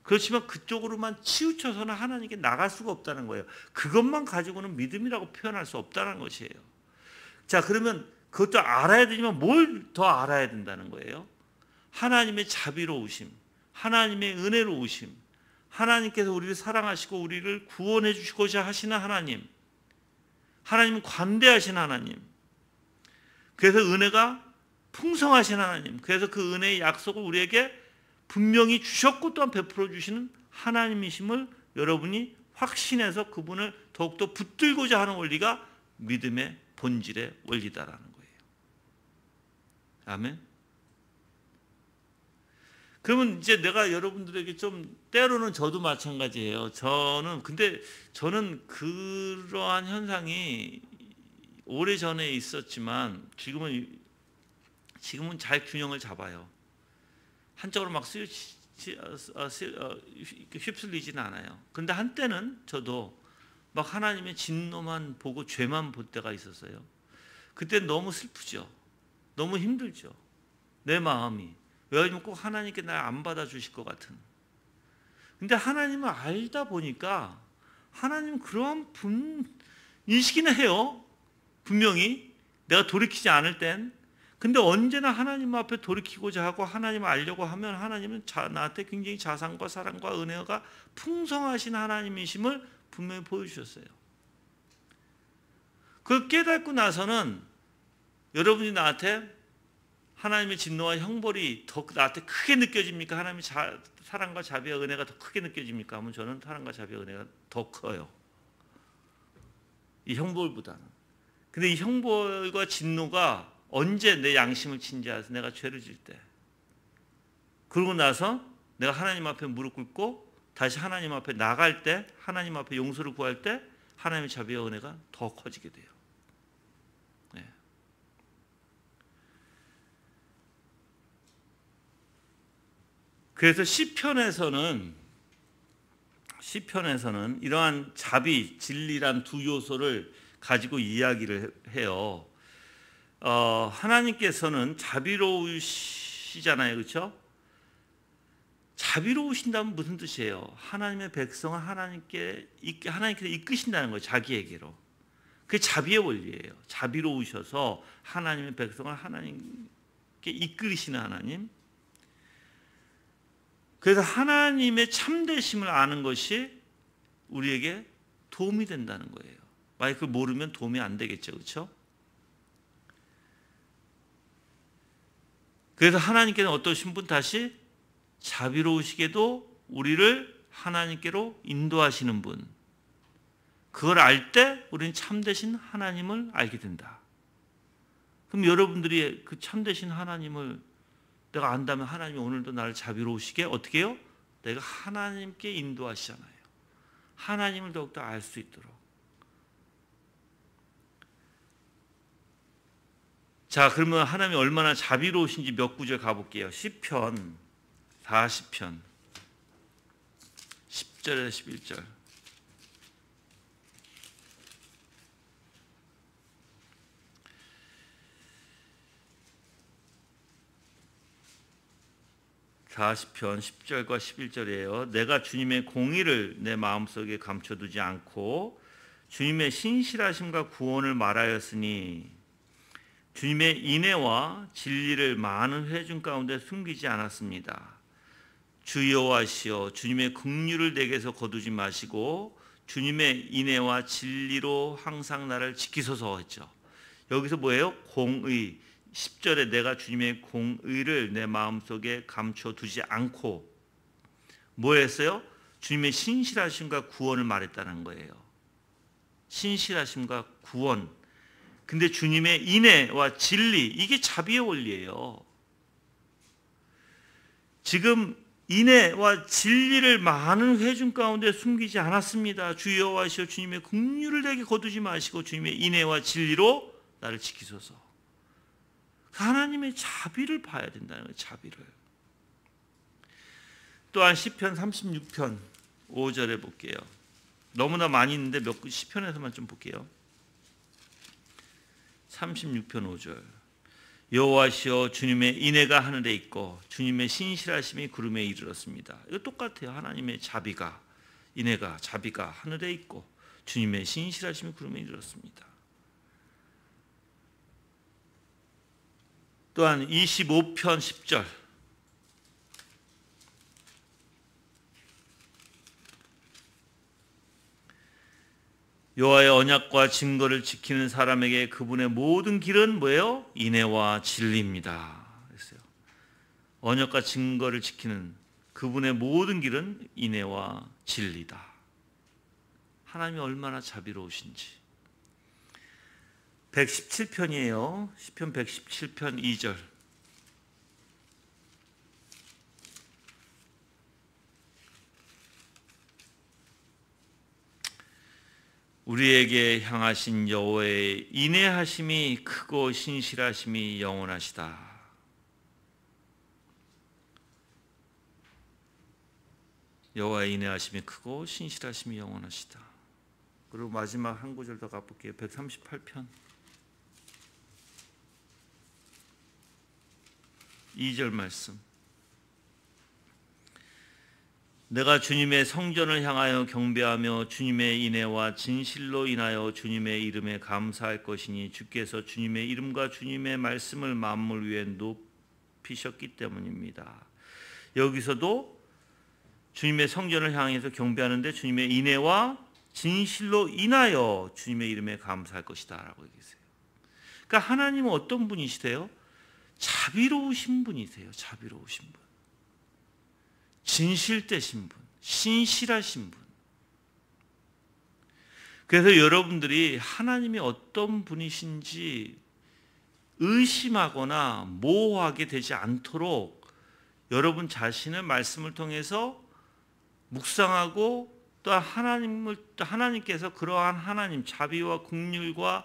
그렇지만 그쪽으로만 치우쳐서는 하나님께 나갈 수가 없다는 거예요. 그것만 가지고는 믿음이라고 표현할 수 없다는 것이에요. 자, 그러면 그것도 알아야 되지만 뭘 더 알아야 된다는 거예요? 하나님의 자비로우심, 하나님의 은혜로우심, 하나님께서 우리를 사랑하시고 우리를 구원해 주시고자 하시는 하나님, 하나님은 관대하신 하나님, 그래서 은혜가 풍성하신 하나님, 그래서 그 은혜의 약속을 우리에게 분명히 주셨고 또한 베풀어 주시는 하나님이심을 여러분이 확신해서 그분을 더욱더 붙들고자 하는 원리가 믿음의 본질의 원리다라는 거예요. 아멘. 그러면 이제 내가 여러분들에게 좀, 때로는 저도 마찬가지예요. 저는 그러한 현상이 오래전에 있었지만 지금은 잘 균형을 잡아요. 한쪽으로 막 휩쓸리지는 않아요. 그런데 한때는 저도 막 하나님의 진노만 보고 죄만 볼 때가 있었어요. 그때 너무 슬프죠. 너무 힘들죠. 내 마음이. 왜냐하면 꼭 하나님께 날 안 받아주실 것 같은. 근데 하나님을 알다 보니까 하나님 그러한 인식이나 해요. 분명히 내가 돌이키지 않을 땐. 근데 언제나 하나님 앞에 돌이키고자 하고 하나님을 알려고 하면 하나님은 나한테 굉장히 자상과 사랑과 은혜가 풍성하신 하나님이심을 분명히 보여주셨어요. 그걸 깨닫고 나서는 여러분이 나한테 하나님의 진노와 형벌이 더 나한테 크게 느껴집니까? 하나님의 사랑과 자비와 은혜가 더 크게 느껴집니까? 하면 저는 사랑과 자비와 은혜가 더 커요. 이 형벌보다는. 근데 이 형벌과 진노가 언제 내 양심을 침지해서 내가 죄를 질 때, 그러고 나서 내가 하나님 앞에 무릎 꿇고 다시 하나님 앞에 나갈 때, 하나님 앞에 용서를 구할 때 하나님의 자비와 은혜가 더 커지게 돼요. 네. 그래서 시편에서는 이러한 자비, 진리란 두 요소를 가지고 이야기를 해요. 하나님께서는 자비로우시잖아요, 그렇죠? 자비로우신다면 무슨 뜻이에요? 하나님의 백성을 하나님께서 이끄신다는 거예요, 자기에게로. 그게 자비의 원리예요. 자비로우셔서 하나님의 백성을 하나님께 이끌으시는 하나님. 그래서 하나님의 참되심을 아는 것이 우리에게 도움이 된다는 거예요. 만약 그걸 모르면 도움이 안 되겠죠, 그렇죠? 그래서 하나님께는 어떠신 분? 다시 자비로우시게도 우리를 하나님께로 인도하시는 분. 그걸 알 때 우리는 참되신 하나님을 알게 된다. 그럼 여러분들이 그 참되신 하나님을 내가 안다면 하나님이 오늘도 나를 자비로우시게 어떻게 해요? 내가 하나님께 인도하시잖아요. 하나님을 더욱더 알 수 있도록. 자, 그러면 하나님이 얼마나 자비로우신지 몇 구절 가볼게요. 시편 40편 10절에서 11절. (40편) 10절과 11절이에요. 내가 주님의 공의를 내 마음속에 감춰두지 않고 주님의 신실하심과 구원을 말하였으니 주님의 인애와 진리를 많은 회중 가운데 숨기지 않았습니다. 주 여호와시여, 주님의 긍휼을 내게서 거두지 마시고 주님의 인애와 진리로 항상 나를 지키소서 했죠. 여기서 뭐예요? 공의. 10절에 내가 주님의 공의를 내 마음속에 감춰두지 않고 뭐 했어요? 주님의 신실하심과 구원을 말했다는 거예요. 신실하심과 구원. 근데 주님의 인애와 진리, 이게 자비의 원리예요. 지금 인애와 진리를 많은 회중 가운데 숨기지 않았습니다. 주 여호와시여, 주님의 긍휼을 내게 거두지 마시고 주님의 인애와 진리로 나를 지키소서. 하나님의 자비를 봐야 된다는 거예요. 자비를. 또한 시편 36편 5절에 볼게요. 너무나 많이 있는데 시편에서만 좀 볼게요. 36편 5절. 여호와시여, 주님의 인애가 하늘에 있고 주님의 신실하심이 구름에 이르렀습니다. 이거 똑같아요. 하나님의 자비가, 인애가, 자비가 하늘에 있고 주님의 신실하심이 구름에 이르렀습니다. 또한 25편 10절. 여호와의 언약과 증거를 지키는 사람에게 그분의 모든 길은 뭐예요? 인애와 진리입니다. 그랬어요. 언약과 증거를 지키는 그분의 모든 길은 인애와 진리다. 하나님이 얼마나 자비로우신지. 117편이에요. 시편 117편 2절. 우리에게 향하신 여호와의 인애하심이 크고 신실하심이 영원하시다. 여호와의 인애하심이 크고 신실하심이 영원하시다. 그리고 마지막 한 구절 더 가볼게요. 138편 2절 말씀. 내가 주님의 성전을 향하여 경배하며 주님의 인애와 진실로 인하여 주님의 이름에 감사할 것이니 주께서 주님의 이름과 주님의 말씀을 만물 위에 높이셨기 때문입니다. 여기서도 주님의 성전을 향해서 경배하는데 주님의 인애와 진실로 인하여 주님의 이름에 감사할 것이다 라고 얘기했어요. 그러니까 하나님은 어떤 분이시세요? 자비로우신 분이세요. 자비로우신 분. 진실되신 분, 신실하신 분. 그래서 여러분들이 하나님이 어떤 분이신지 의심하거나 모호하게 되지 않도록 여러분 자신의 말씀을 통해서 묵상하고 또 하나님께서 그러한 하나님 자비와 긍휼과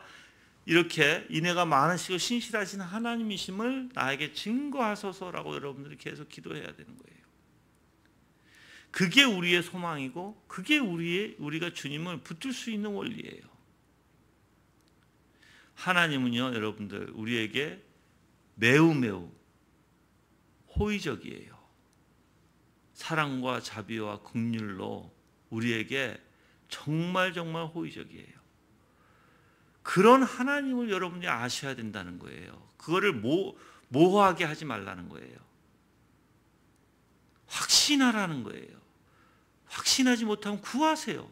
이렇게 인애가 많으시고 신실하신 하나님이심을 나에게 증거하소서라고 여러분들이 계속 기도해야 되는 거예요. 그게 우리의 소망이고 그게 우리가 주님을 붙들 수 있는 원리예요. 하나님은요, 여러분들 우리에게 매우 호의적이에요. 사랑과 자비와 긍휼로 우리에게 정말 호의적이에요. 그런 하나님을 여러분이 아셔야 된다는 거예요. 그거를 모호하게 하지 말라는 거예요. 확신하라는 거예요. 확신하지 못하면 구하세요.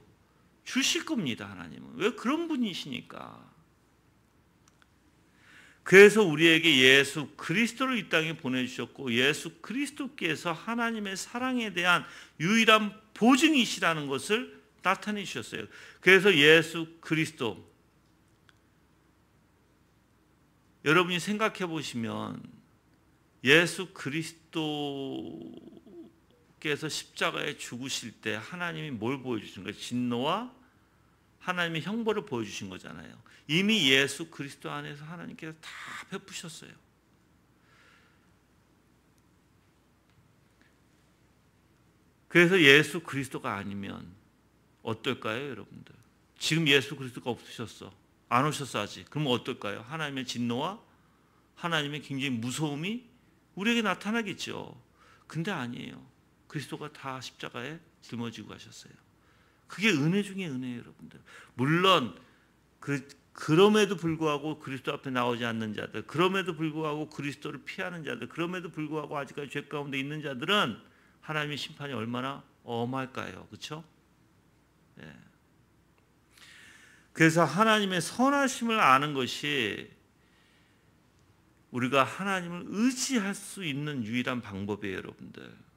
주실 겁니다. 하나님은. 왜? 그런 분이시니까. 그래서 우리에게 예수 그리스도를 이 땅에 보내주셨고 예수 그리스도께서 하나님의 사랑에 대한 유일한 보증이시라는 것을 나타내 주셨어요. 그래서 예수 그리스도, 여러분이 생각해 보시면 예수 그리스도께서 십자가에 죽으실 때 하나님이 뭘 보여주신 거예요? 진노와 하나님의 형벌을 보여주신 거잖아요. 이미 예수 그리스도 안에서 하나님께서 다 베푸셨어요. 그래서 예수 그리스도가 아니면 어떨까요, 여러분들? 지금 예수 그리스도가 없으셨어. 안 오셨어 아직. 그럼 어떨까요? 하나님의 진노와 하나님의 굉장히 무서움이 우리에게 나타나겠죠. 근데 아니에요. 그리스도가 다 십자가에 짊어지고 가셨어요. 그게 은혜 중에 은혜예요, 여러분들. 물론 그럼에도 불구하고 그리스도 앞에 나오지 않는 자들, 그럼에도 불구하고 그리스도를 피하는 자들, 그럼에도 불구하고 아직까지 죄 가운데 있는 자들은 하나님의 심판이 얼마나 엄할까요? 그렇죠? 네. 그래서 하나님의 선하심을 아는 것이 우리가 하나님을 의지할 수 있는 유일한 방법이에요, 여러분들.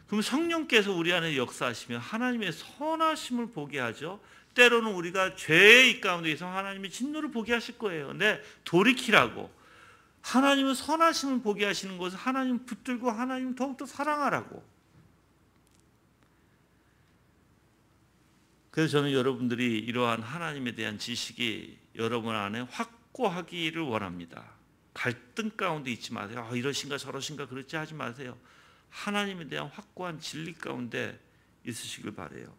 그럼 성령께서 우리 안에 역사하시면 하나님의 선하심을 보게 하죠. 때로는 우리가 죄의 가운데서 하나님의 진노를 보게 하실 거예요. 근데 돌이키라고, 하나님의 선하심을 보게 하시는 것은 하나님을 붙들고 하나님을 더욱더 사랑하라고. 그래서 저는 여러분들이 이러한 하나님에 대한 지식이 여러분 안에 확고하기를 원합니다. 갈등 가운데 있지 마세요. 이러신가 저러신가 그렇지 하지 마세요. 하나님에 대한 확고한 진리 가운데 있으시길 바라요.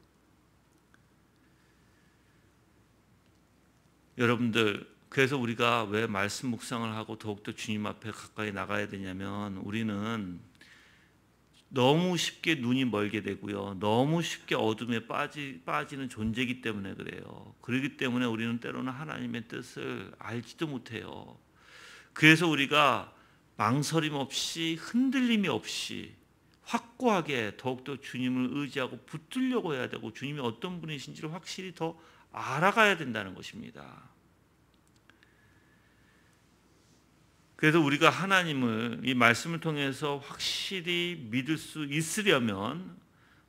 여러분들, 그래서 우리가 왜 말씀 묵상을 하고 더욱더 주님 앞에 가까이 나가야 되냐면, 우리는 너무 쉽게 눈이 멀게 되고요, 너무 쉽게 어둠에 빠지는 존재이기 때문에 그래요. 그렇기 때문에 우리는 때로는 하나님의 뜻을 알지도 못해요. 그래서 우리가 망설임 없이 흔들림이 없이 확고하게 더욱더 주님을 의지하고 붙들려고 해야 되고, 주님이 어떤 분이신지를 확실히 더 알아가야 된다는 것입니다. 그래서 우리가 하나님을 이 말씀을 통해서 확실히 믿을 수 있으려면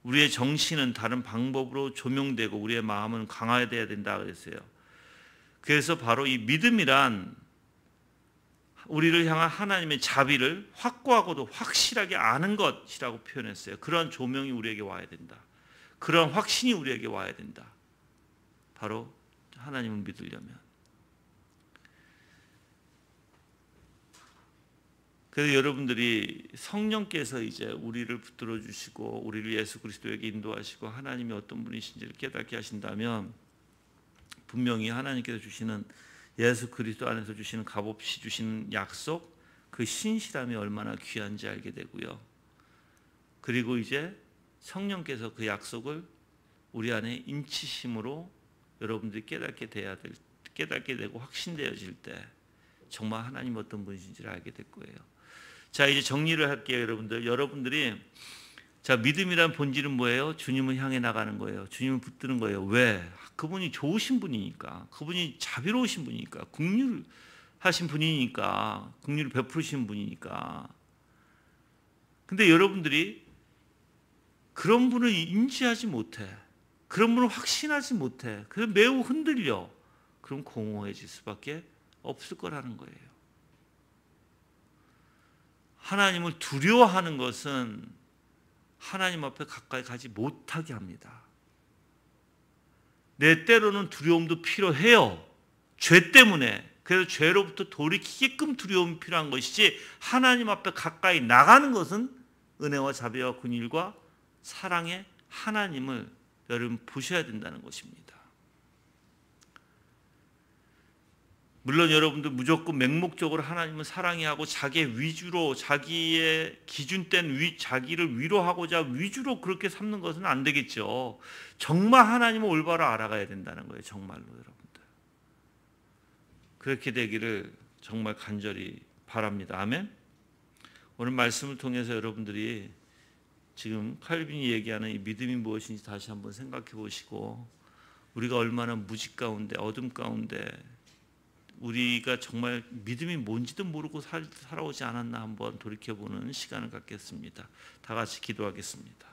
우리의 정신은 다른 방법으로 조명되고 우리의 마음은 강화돼야 된다 그랬어요. 그래서 바로 이 믿음이란 우리를 향한 하나님의 자비를 확고하고도 확실하게 아는 것이라고 표현했어요. 그런 조명이 우리에게 와야 된다. 그런 확신이 우리에게 와야 된다. 바로 하나님을 믿으려면. 그래서 여러분들이 성령께서 이제 우리를 붙들어 주시고 우리를 예수 그리스도에게 인도하시고 하나님이 어떤 분이신지를 깨닫게 하신다면 분명히 하나님께서 주시는 예수 그리스도 안에서 주시는 값없이 주시는 약속, 그 신실함이 얼마나 귀한지 알게 되고요. 그리고 이제 성령께서 그 약속을 우리 안에 인치심으로 여러분들이 깨닫게 되고 확신되어질 때 정말 하나님 어떤 분이신지를 알게 될 거예요. 자, 이제 정리를 할게요, 여러분들. 여러분들이 자, 믿음이란 본질은 뭐예요? 주님을 향해 나가는 거예요. 주님을 붙드는 거예요. 왜? 그분이 좋으신 분이니까. 그분이 자비로우신 분이니까. 긍휼하신 분이니까. 긍휼을 베푸신 분이니까. 근데 여러분들이 그런 분을 인지하지 못해. 그런 분을 확신하지 못해. 그래서 매우 흔들려. 그럼 공허해질 수밖에 없을 거라는 거예요. 하나님을 두려워하는 것은 하나님 앞에 가까이 가지 못하게 합니다. 내 때로는 두려움도 필요해요. 죄 때문에. 그래서 죄로부터 돌이키게끔 두려움이 필요한 것이지 하나님 앞에 가까이 나가는 것은 은혜와 자비와 긍휼과 사랑의 하나님을 여러분 보셔야 된다는 것입니다. 물론 여러분들 무조건 맹목적으로 하나님을 사랑해하고 자기 위주로 자기의 기준된 자기를 위로하고자 위주로 그렇게 삼는 것은 안 되겠죠. 정말 하나님을 올바로 알아가야 된다는 거예요. 정말로 여러분들. 그렇게 되기를 정말 간절히 바랍니다. 아멘. 오늘 말씀을 통해서 여러분들이 지금 칼빈이 얘기하는 이 믿음이 무엇인지 다시 한번 생각해 보시고 우리가 얼마나 무지 가운데 어둠 가운데 우리가 정말 믿음이 뭔지도 모르고 살아오지 않았나 한번 돌이켜보는 시간을 갖겠습니다. 다 같이 기도하겠습니다.